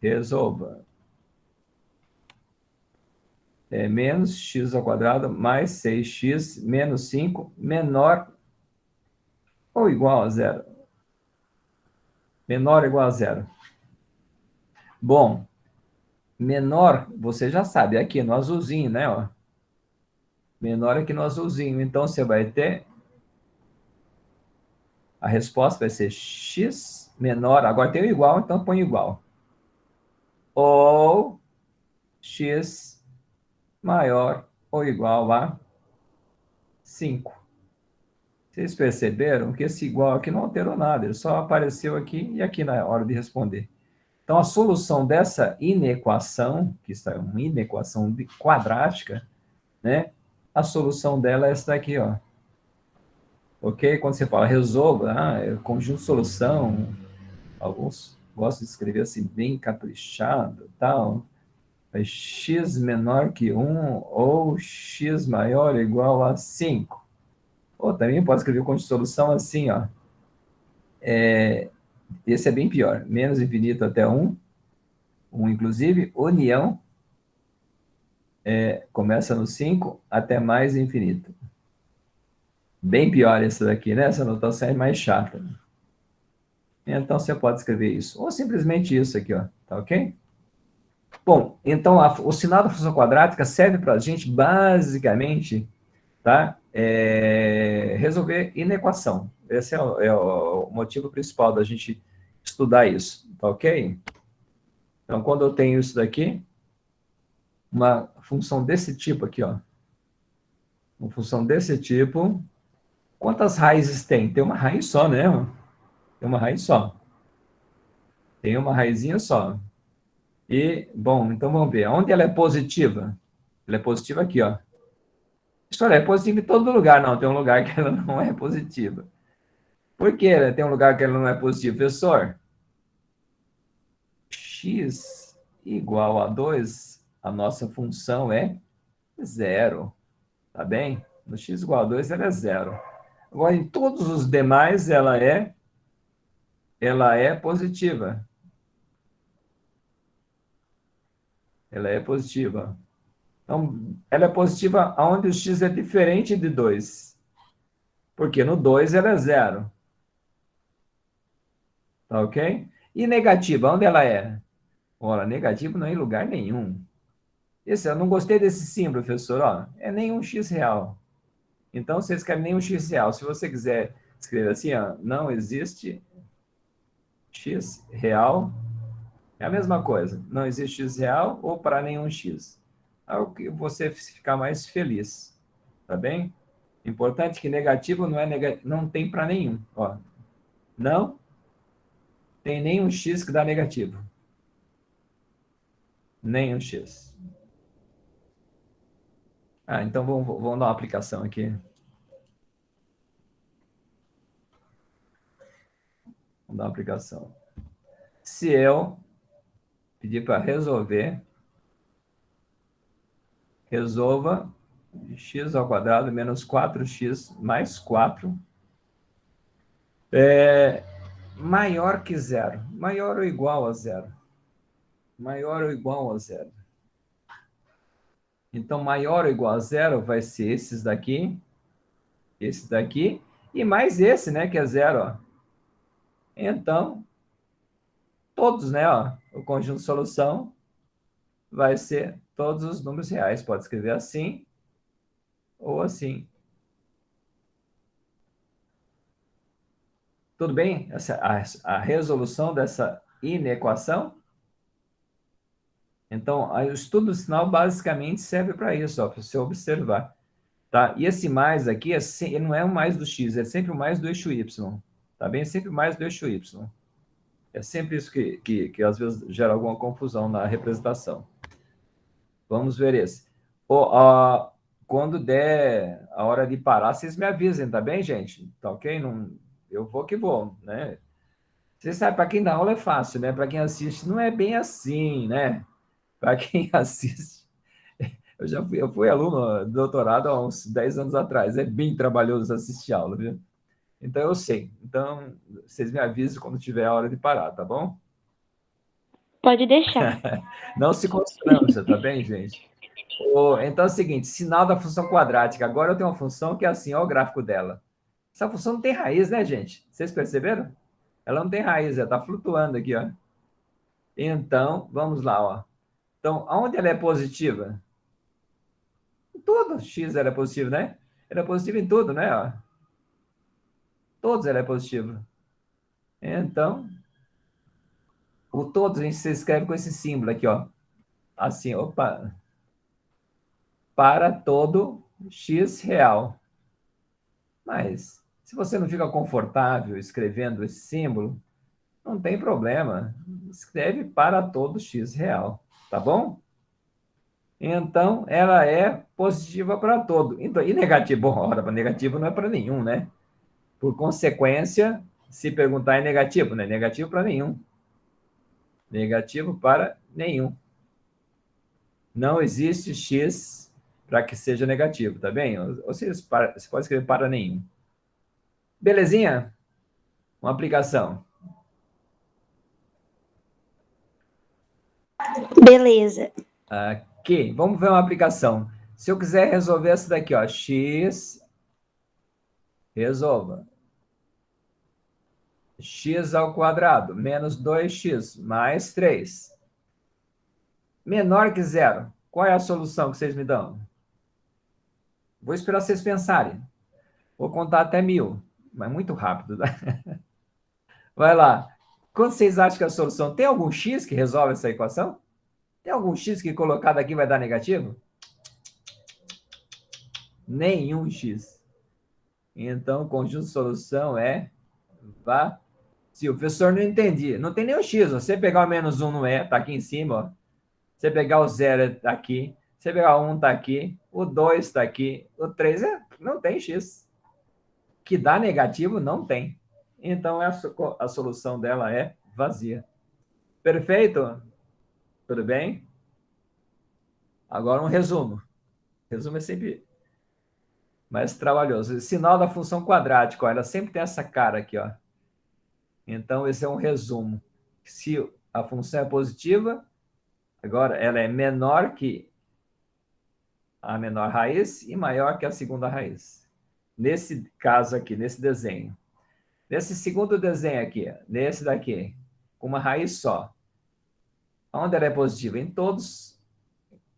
Resolva menos x ao quadrado mais 6x menos 5 menor ou igual a zero. Menor ou igual a zero. Bom, menor, você já sabe, é aqui no azulzinho, né? Ó. Menor aqui no azulzinho. Então, você vai ter... A resposta vai ser x menor. Agora tem o igual, então põe igual. Ou x maior ou igual a 5. Vocês perceberam que esse igual aqui não alterou nada, ele só apareceu aqui e aqui na hora de responder. Então, a solução dessa inequação, que está uma inequação quadrática, né? A solução dela é essa daqui, ó. Ok? Quando você fala resolva, é conjunto de solução, alguns gostam de escrever assim, bem caprichado, tal. É x menor que 1 ou x maior ou igual a 5. Ou também pode escrever o conjunto de solução assim, ó. Esse é bem pior. Menos infinito até 1, 1 inclusive, união, começa no 5 até mais infinito. Bem pior essa daqui, né? Essa notação é mais chata. Então, você pode escrever isso. Ou simplesmente isso aqui, ó. Tá ok? Bom, então, o sinal da função quadrática serve para a gente, basicamente, tá? Resolver inequação. Esse é o motivo principal da gente estudar isso. Tá ok? Então, quando eu tenho isso daqui, uma função desse tipo aqui, ó. Uma função desse tipo. Quantas raízes tem? Tem uma raiz só, né? Tem uma raiz só. Tem uma raizinha só. E, bom, então vamos ver. Onde ela é positiva? Ela é positiva aqui, ó. Isso é positiva em todo lugar. Não, tem um lugar que ela não é positiva. Por que tem um lugar que ela não é positiva, professor? X igual a 2, a nossa função é zero. Tá bem? No x igual a 2, ela é zero. Agora, em todos os demais, ela é positiva. Ela é positiva. Então, ela é positiva onde o x é diferente de 2. Porque no 2 ela é zero. Tá ok? E negativa, onde ela é? Ora, negativa não é em lugar nenhum. Eu não gostei desse símbolo, professor. Ó, é nenhum x real. Então, você escreve nenhum x real. Se você quiser escrever assim, ó, não existe x real, é a mesma coisa. Não existe x real ou para nenhum x. É o que você ficar mais feliz. Tá bem? Importante que negativo não é não tem para nenhum. Ó, não tem nenhum x que dá negativo. Nenhum x. Então vamos dar uma aplicação aqui. Vamos dar uma aplicação. Se eu pedir para resolva x ao quadrado menos 4x mais 4 maior que zero. Maior ou igual a zero. Maior ou igual a zero. Então, maior ou igual a zero vai ser esse daqui, e mais esse, né, que é zero, ó. Então, todos, né, ó, o conjunto de solução vai ser todos os números reais. Pode escrever assim ou assim. Tudo bem? A resolução dessa inequação? Então, o estudo do sinal basicamente serve para isso, para você observar. Tá? E esse mais aqui, ele não é o mais do x, é sempre o mais do eixo y. Tá bem? É sempre o mais do eixo y. É sempre isso que às vezes gera alguma confusão na representação. Vamos ver esse. Quando der a hora de parar, vocês me avisem, tá bem, gente? Tá ok? Não, eu vou que vou, né? Você sabe, para quem dá aula é fácil, né? Para quem assiste não é bem assim, né? Para quem assiste. Eu fui aluno de doutorado há uns 10 anos atrás. É bem trabalhoso assistir aula, viu? Então eu sei. Então, vocês me avisem quando tiver a hora de parar, tá bom? Pode deixar. Não se constranja, tá bem, gente? Então é o seguinte, sinal da função quadrática. Agora eu tenho uma função que é assim, olha o gráfico dela. Essa função não tem raiz, né, gente? Vocês perceberam? Ela não tem raiz, ela está flutuando aqui, ó. Então, vamos lá, ó. Então, aonde ela é positiva? Em tudo, x ela é positiva, né? Ela é positiva em tudo, né? Ó. Todos ela é positiva. Então, o todos a gente se escreve com esse símbolo aqui, ó. Assim, opa. Para todo x real. Mas, se você não fica confortável escrevendo esse símbolo, não tem problema. Escreve para todo x real, tá bom? Então, ela é positiva para todo. Então, e negativo? Bom, ora, negativo não é para nenhum, né? Por consequência, se perguntar é negativo, né? Negativo para nenhum. Negativo para nenhum. Não existe x para que seja negativo, tá bem? Ou seja, você pode escrever para nenhum. Belezinha? Uma aplicação. Beleza. Aqui, vamos ver uma aplicação. Se eu quiser resolver essa daqui, ó, x, resolva. X ao quadrado, menos 2x, mais 3. Menor que zero. Qual é a solução que vocês me dão? Vou esperar vocês pensarem. Vou contar até 1000, mas muito rápido. Tá? Vai lá. Quando vocês acham que a solução... Tem algum x que resolve essa equação? Tem algum x que colocado aqui vai dar negativo? Nenhum x. Então, o conjunto de solução é vazio. O professor não entendi. Não tem nenhum x. Você pegar o menos 1 não é, tá aqui em cima, ó. Você pegar o 0 tá aqui. Você pegar o 1 tá aqui. O 2 está aqui. O 3 não tem x. Que dá negativo, não tem. Então, a solução dela é vazia. Perfeito? Tudo bem? Agora um resumo. Resumo é sempre mais trabalhoso. Sinal da função quadrática, ó, ela sempre tem essa cara aqui, ó. Então, esse é um resumo. Se a função é positiva, agora ela é menor que a menor raiz e maior que a segunda raiz. Nesse caso aqui, nesse desenho. Nesse segundo desenho aqui, nesse daqui, com uma raiz só. Onde ela é positiva? Em todos,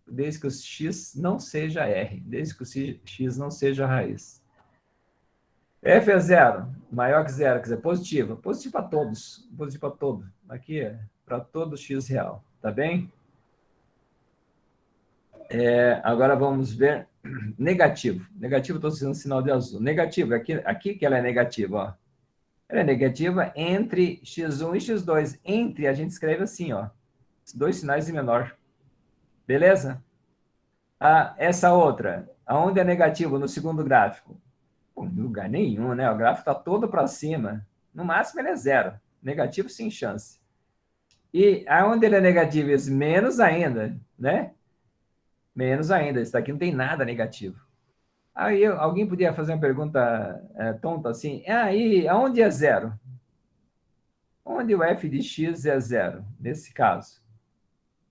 desde que o x não seja r, desde que o x não seja raiz. F é zero, maior que zero, quer dizer, positiva. Positivo para todos, positivo para todo. Aqui é para todo x real, tá bem? Agora vamos ver negativo. Negativo, estou usando sinal de azul. Negativo, aqui que ela é negativa, ó. Ela é negativa entre x1 e x2. Entre, a gente escreve assim, ó. Dois sinais de menor. Beleza? Essa outra, aonde é negativo no segundo gráfico? Pô, em lugar nenhum, né? O gráfico está todo para cima. No máximo ele é zero. Negativo sem chance. E aonde ele é negativo? Menos ainda, né? Menos ainda. Isso daqui não tem nada negativo. Aí alguém podia fazer uma pergunta tonta assim. Aí, aonde é zero? Onde o f de x é zero, nesse caso?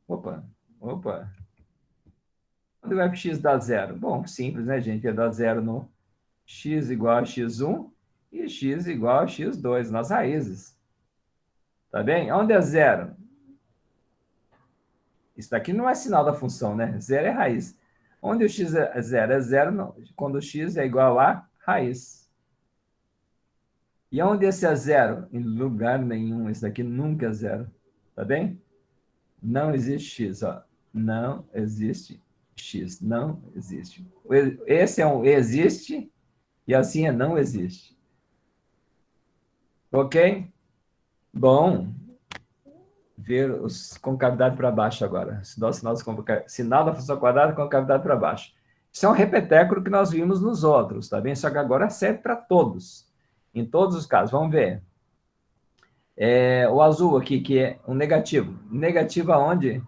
Opa. Onde o fx dá zero? Bom, simples, né, gente? Ele dá zero no x igual a x1 e x igual a x2, nas raízes. Tá bem? Onde é zero? Isso daqui não é sinal da função, né? Zero é raiz. Onde o x é zero? É zero quando o x é igual a raiz. E onde esse é zero? Em lugar nenhum. Esse daqui nunca é zero. Tá bem? Não existe x, ó. Não existe x. Não existe. Esse é um existe e assim é não existe. Ok? Bom, ver os concavidade para baixo agora. Sinal da função quadrada com concavidade para baixo. Isso é um repeteco que nós vimos nos outros, tá bem? Só que agora serve para todos. Em todos os casos. Vamos ver. O azul aqui, que é um negativo. Negativo aonde?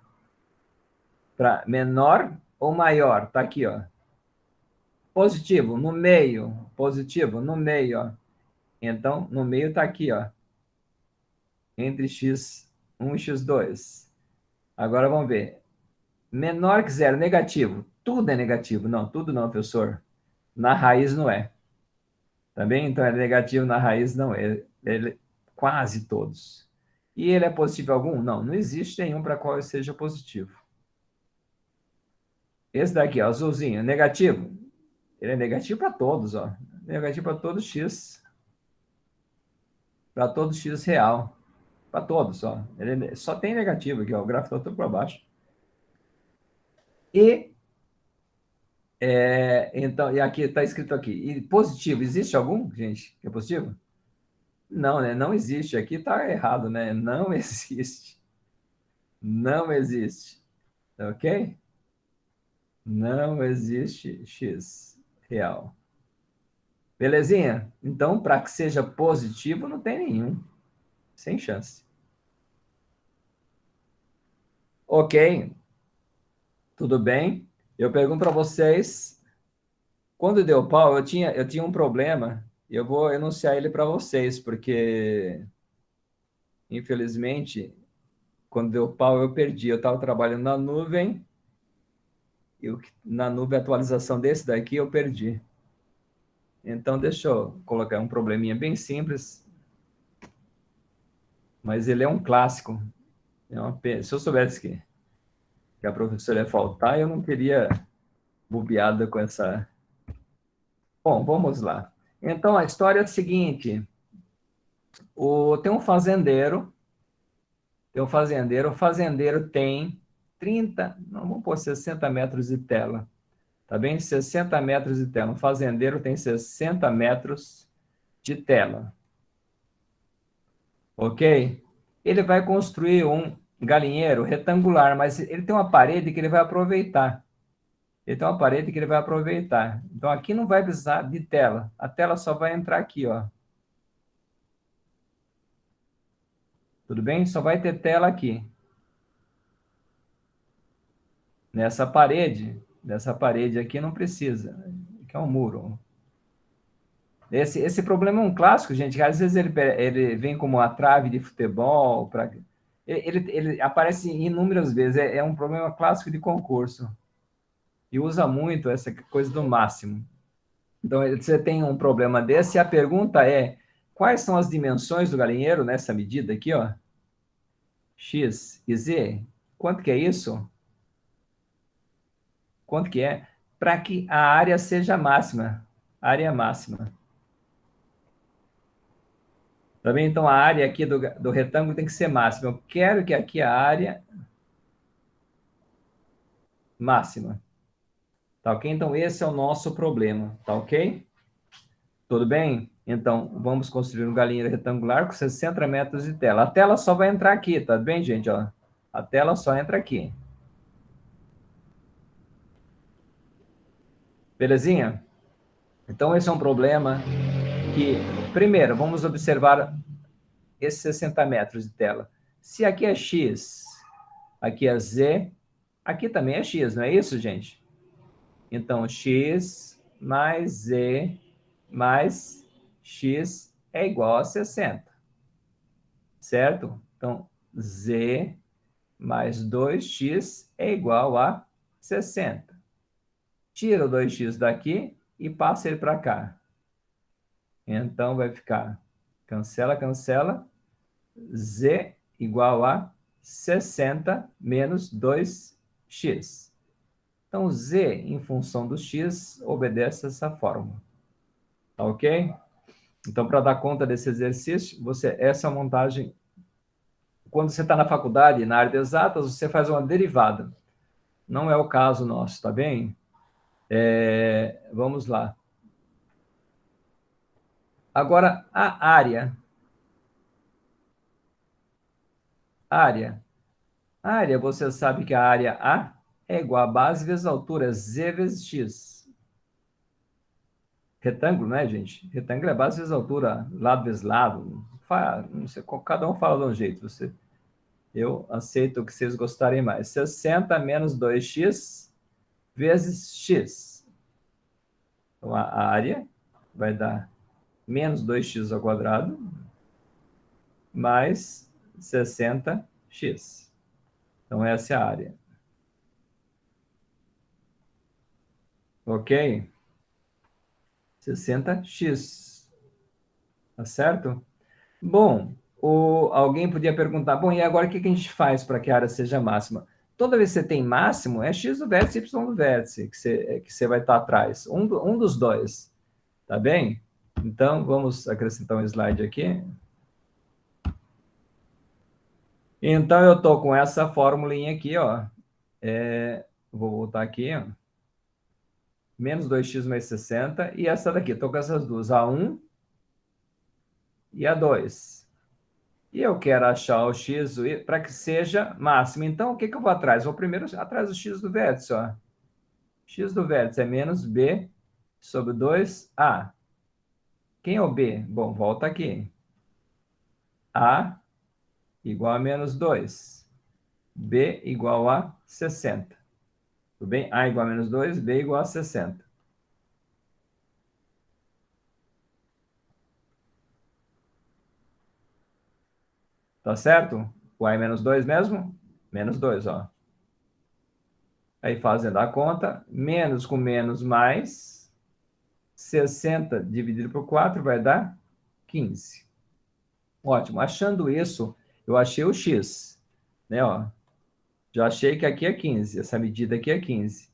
Para menor ou maior? Tá aqui, ó. Positivo, no meio. Positivo, no meio, ó. Então, no meio está aqui, ó. Entre x1 e x2. Agora vamos ver. Menor que zero, negativo. tudo é negativo. Não, tudo não, professor. Na raiz não é. Tá bem? Então, é negativo na raiz não é. Quase todos. E ele é positivo algum? Não, não existe nenhum para qual ele seja positivo. Esse daqui, ó, azulzinho, negativo. Ele é negativo para todos, ó. Negativo para todo x. Para todo x real. Para todos, ó. Ele só tem negativo aqui, ó. O gráfico está todo para baixo. E, então, e aqui está escrito aqui. E positivo, existe algum, gente, que é positivo? Não, né? Não existe. Aqui está errado, né? Não existe. Não existe. Ok? Não existe x real. Belezinha? Então, para que seja positivo, não tem nenhum. Sem chance. Ok. Tudo bem? Eu pergunto para vocês, quando deu pau, eu tinha um problema, eu vou enunciar ele para vocês, porque, infelizmente, quando deu pau, eu perdi. Eu estava trabalhando na nuvem, e na nuvem a atualização desse daqui eu perdi. Então, deixa eu colocar um probleminha bem simples, mas ele é um clássico. Se eu soubesse que a professora ia faltar, eu não teria bobeada com essa. Bom, vamos lá. Então, a história é a seguinte: tem um fazendeiro, o fazendeiro tem 30, não, vamos pôr 60 metros de tela, tá bem? 60 metros de tela. Um fazendeiro tem 60 metros de tela, ok? Ele vai construir um galinheiro retangular, mas ele tem uma parede que ele vai aproveitar. Ele tem uma parede que ele vai aproveitar. Então, aqui não vai precisar de tela. A tela só vai entrar aqui, ó. Tudo bem? Só vai ter tela aqui. Nessa parede aqui não precisa. Aqui é um muro. Esse problema é um clássico, gente, que às vezes ele vem como uma trave de futebol. Ele aparece inúmeras vezes. É um problema clássico de concurso. E usa muito essa coisa do máximo. Então, você tem um problema desse, e a pergunta é: quais são as dimensões do galinheiro nessa medida aqui, ó? X e Z. Quanto que é isso? Quanto que é? Para que a área seja máxima. Área máxima. Tá bem? Então, a área aqui do retângulo tem que ser máxima. Eu quero que aqui a área máxima. Tá ok? Então, esse é o nosso problema. Tá ok? Tudo bem? Então, vamos construir um galinheiro retangular com 60 metros de tela. A tela só vai entrar aqui, tá bem, gente? Ó, a tela só entra aqui. Belezinha? Então, esse é um problema que, primeiro, vamos observar esses 60 metros de tela. Se aqui é X, aqui é Z, aqui também é X, não é isso, gente? Então, X mais Z mais X é igual a 60, certo? Então, Z mais 2x é igual a 60. Tira o 2x daqui e passa ele para cá. Então, vai ficar cancela, cancela, z igual a 60 menos 2x. Então, z em função do x obedece essa fórmula. Tá ok? Então, para dar conta desse exercício, essa montagem, quando você está na faculdade, na área de exatas, você faz uma derivada. Não é o caso nosso, tá bem? Vamos lá. Agora, a área. Área. Área, você sabe que a área A é igual a base vezes a altura, Z vezes X. Retângulo, né, gente? Retângulo é base vezes altura, lado vezes lado. Não sei, cada um fala de um jeito. Eu aceito o que vocês gostarem mais. 60 menos 2x vezes x. Então, a área vai dar menos 2x ao quadrado mais 60x. Então, essa é a área. Ok? 60x. Tá certo? Bom, alguém podia perguntar, bom, e agora o que a gente faz para que a área seja máxima? Toda vez que você tem máximo, é x do vértice e y do vértice que você vai estar atrás. Um dos dois. Tá bem? Então, vamos acrescentar um slide aqui. Então, eu estou com essa formulinha aqui, ó. Vou voltar aqui, ó. Menos 2x mais 60. E essa daqui, estou com essas duas, a1 e a2. E eu quero achar o x para que seja máximo. Então, o que eu vou atrás? Vou primeiro atrás do x do vértice, ó. X do vértice é menos b sobre 2a. Quem é o b? Bom, volta aqui. A igual a menos 2. B igual a 60. Tudo bem? A igual a menos 2, B igual a 60. Tá certo? O A é menos 2 mesmo? Menos 2, ó. Aí fazendo a conta, menos com menos mais, 60 dividido por 4 vai dar 15. Ótimo. Achando isso, eu achei o x, né, ó. Já achei que aqui é 15, essa medida aqui é 15.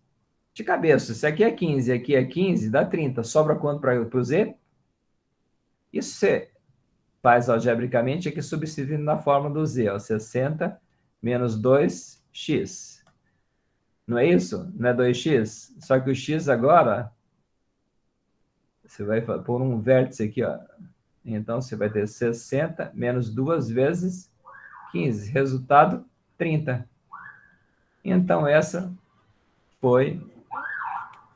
De cabeça, se aqui é 15 e aqui é 15, dá 30. Sobra quanto para o z? Isso você faz algebricamente aqui substituindo na forma do z, ó, 60 menos 2x. Não é isso? Não é 2x? Só que o x agora, você vai pôr um vértice aqui, ó. Então, você vai ter 60 menos 2 vezes 15. Resultado, 30. Então,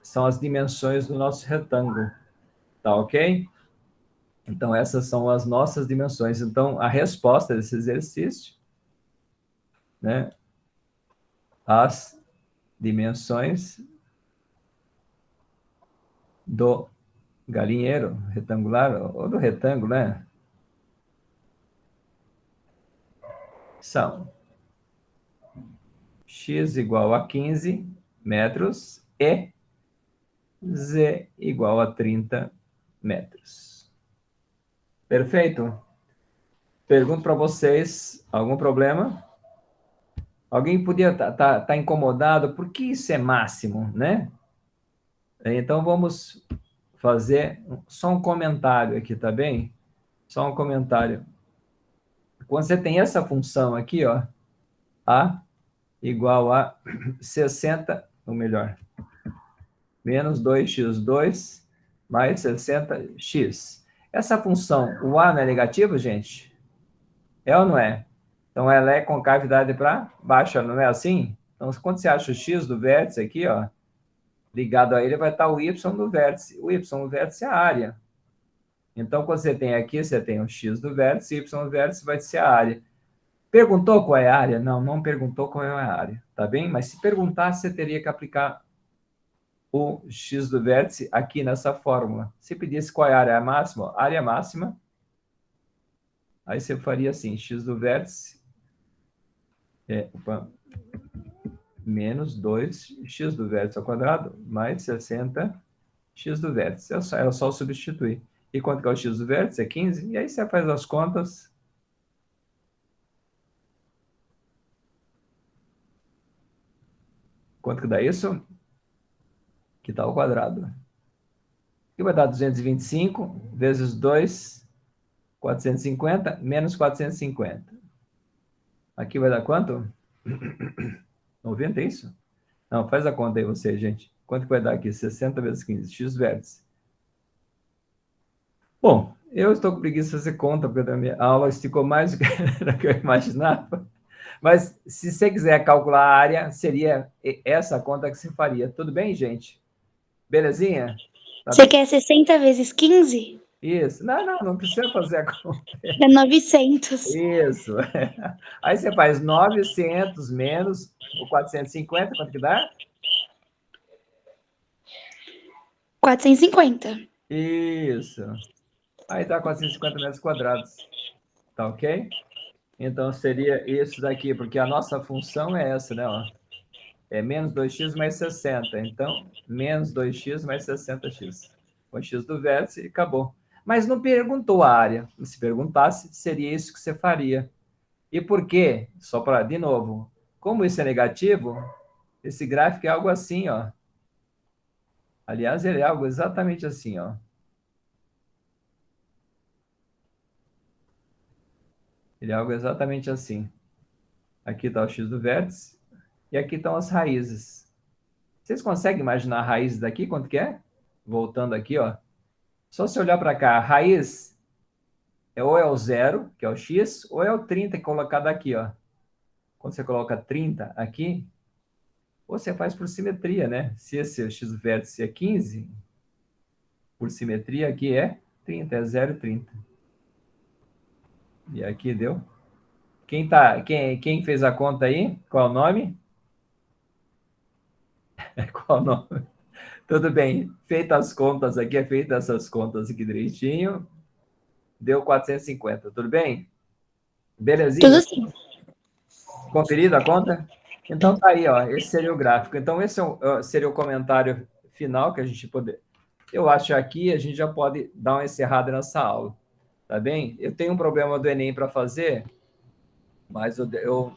são as dimensões do nosso retângulo. Tá ok? Então, essas são as nossas dimensões. Então, a resposta desse exercício, né? As dimensões do galinheiro retangular, ou do retângulo, né? São x igual a 15 metros e z igual a 30 metros. Perfeito? Pergunto para vocês, algum problema? Alguém podia tá incomodado? Por que isso é máximo, né? Então, vamos fazer só um comentário aqui, tá bem? Só um comentário. Quando você tem essa função aqui, ó, a igual a 60, ou melhor, menos 2x2 mais 60x. Essa função, o a não é negativo, gente? É ou não é? Então, ela é com cavidade para baixo, não é assim? Então, quando você acha o x do vértice aqui, ó, ligado a ele vai estar o y do vértice. O y do vértice é a área. Então, quando você tem aqui, você tem o x do vértice, y do vértice vai ser a área. Perguntou qual é a área? Não, não perguntou qual é a área, tá bem? Mas se perguntasse, você teria que aplicar o x do vértice aqui nessa fórmula. Se pedisse qual é a área máxima, área máxima, aí você faria assim, x do vértice menos 2x do vértice ao quadrado mais 60x do vértice. Era só substituir. E quanto que é o x do vértice? É 15. E aí você faz as contas. Quanto que dá isso? Que está ao quadrado. Aqui vai dar 225 vezes 2, 450, menos 450. Aqui vai dar quanto? 90, é isso? Não, faz a conta aí você, gente. Quanto que vai dar aqui? 60 vezes 15, x vértice. Bom, eu estou com preguiça de fazer conta, porque a minha aula esticou mais do que eu imaginava. Mas, se você quiser calcular a área, seria essa conta que você faria. Tudo bem, gente? Belezinha? Tá Você bem? quer 60 vezes 15? Isso. Não precisa fazer a conta. É 900. Isso. Aí você faz 900 menos o 450, quanto que dá? 450. Isso. Aí dá 450 metros quadrados. Tá ok? Então, seria isso daqui, porque a nossa função é essa, né? Ó. É menos 2x mais 60. Então, menos 2x mais 60x. Com x do vértice e acabou. Mas não perguntou a área. Se perguntasse, seria isso que você faria. E por quê? Só para, de novo, como isso é negativo, esse gráfico é algo assim, ó. Aliás, ele é algo exatamente assim, ó. Ele é algo exatamente assim. Aqui está o x do vértice e aqui estão as raízes. Vocês conseguem imaginar a raiz daqui? Quanto que é? Voltando aqui, ó. Só se olhar para cá, a raiz ou é o zero, que é o x, ou é o 30 que é colocado aqui, ó. Quando você coloca 30 aqui, você faz por simetria, né? Se esse x do vértice é 15, por simetria aqui é 30, é 0,30. E aqui deu. Quem fez a conta aí? Qual o nome? Qual o nome? Tudo bem. Feitas as contas aqui, feitas essas contas aqui direitinho, deu 450. Tudo bem? Belezinha? Tudo sim. Conferido a conta? Então tá aí, ó. Esse seria o gráfico. Então esse seria o comentário final que a gente poder. Eu acho que aqui a gente já pode dar uma encerrada nessa aula. Tá bem? Eu tenho um problema do Enem para fazer, mas eu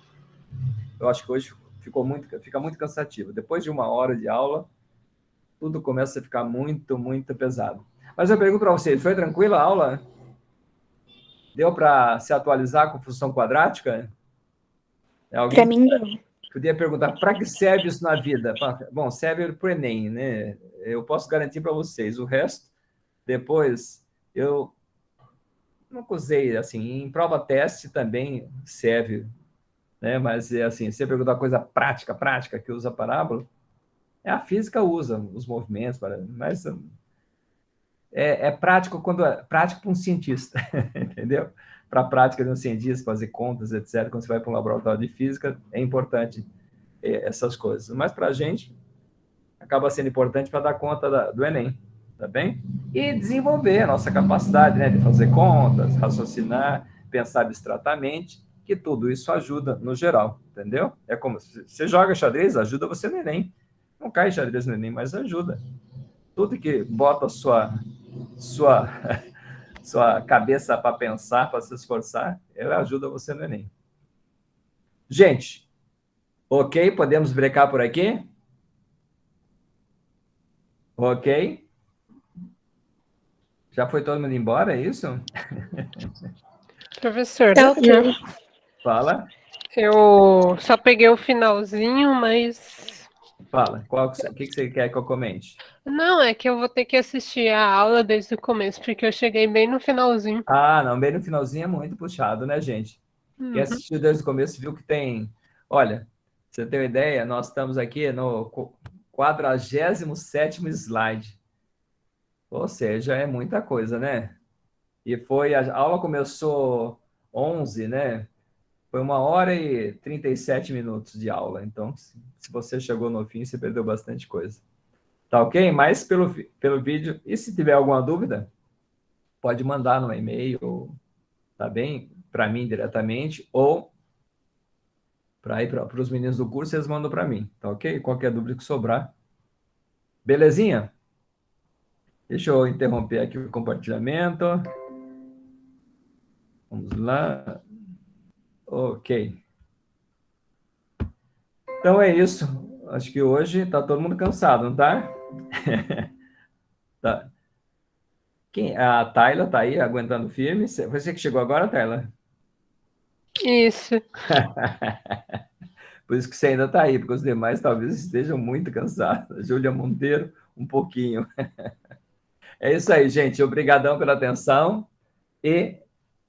acho que hoje fica muito cansativo. Depois de 1 hora de aula, tudo começa a ficar muito, muito pesado. Mas eu pergunto para vocês, foi tranquila a aula? Deu para se atualizar com função quadrática? Para mim, não. Podia perguntar, para que serve isso na vida? Bom, serve para o Enem, né? Eu posso garantir para vocês. O resto, depois, eu não usei, assim, em prova-teste também serve, né? Mas, assim, se você perguntar coisa prática, que usa parábola, a física usa os movimentos, mas é prático prático para um cientista, entendeu? Para a prática de um cientista, fazer contas, etc. Quando você vai para um laboratório de física, é importante essas coisas. Mas para a gente, acaba sendo importante para dar conta do Enem, tá bem? E desenvolver a nossa capacidade, né, de fazer contas, raciocinar, pensar abstratamente, que tudo isso ajuda no geral, entendeu? É como você joga xadrez, ajuda você no Enem. Não cai xadrez no Enem, mas ajuda. Tudo que bota sua cabeça para pensar, para se esforçar, ela ajuda você no Enem. Gente, ok? Podemos brecar por aqui? Ok? Já foi todo mundo embora, é isso? Professor, Tá ok. Fala. eu só peguei o finalzinho, mas... Fala. O que você quer que eu comente? Não, é que eu vou ter que assistir a aula desde o começo, porque eu cheguei bem no finalzinho. Ah, não, bem no finalzinho é muito puxado, né, gente? Quem assistiu desde o começo viu que tem... Olha, você tem uma ideia? Nós estamos aqui no 47º slide. Ou seja, é muita coisa, né? E a aula começou 11, né? Foi 1 hora e 37 minutos de aula. Então, se você chegou no fim, você perdeu bastante coisa. Tá ok? Mas pelo vídeo. E se tiver alguma dúvida, pode mandar no e-mail, tá bem? Para mim diretamente, ou para os meninos do curso, eles mandam para mim. Tá ok? Qualquer dúvida que sobrar. Belezinha? Deixa eu interromper aqui o compartilhamento. Vamos lá. Ok. Então é isso. Acho que hoje está todo mundo cansado, não tá? Tá. A Tayla está aí aguentando firme. Você que chegou agora, Tayla? Isso. Por isso que você ainda está aí, porque os demais talvez estejam muito cansados. Júlia Monteiro, um pouquinho. É isso aí, gente. Obrigadão pela atenção. E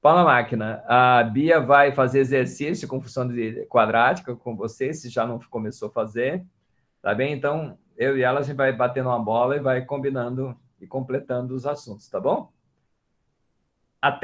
pau na máquina. A Bia vai fazer exercício com função de quadrática com você, se já não começou a fazer. Tá bem? Então, eu e ela, a gente vai batendo uma bola e vai combinando e completando os assuntos, tá bom?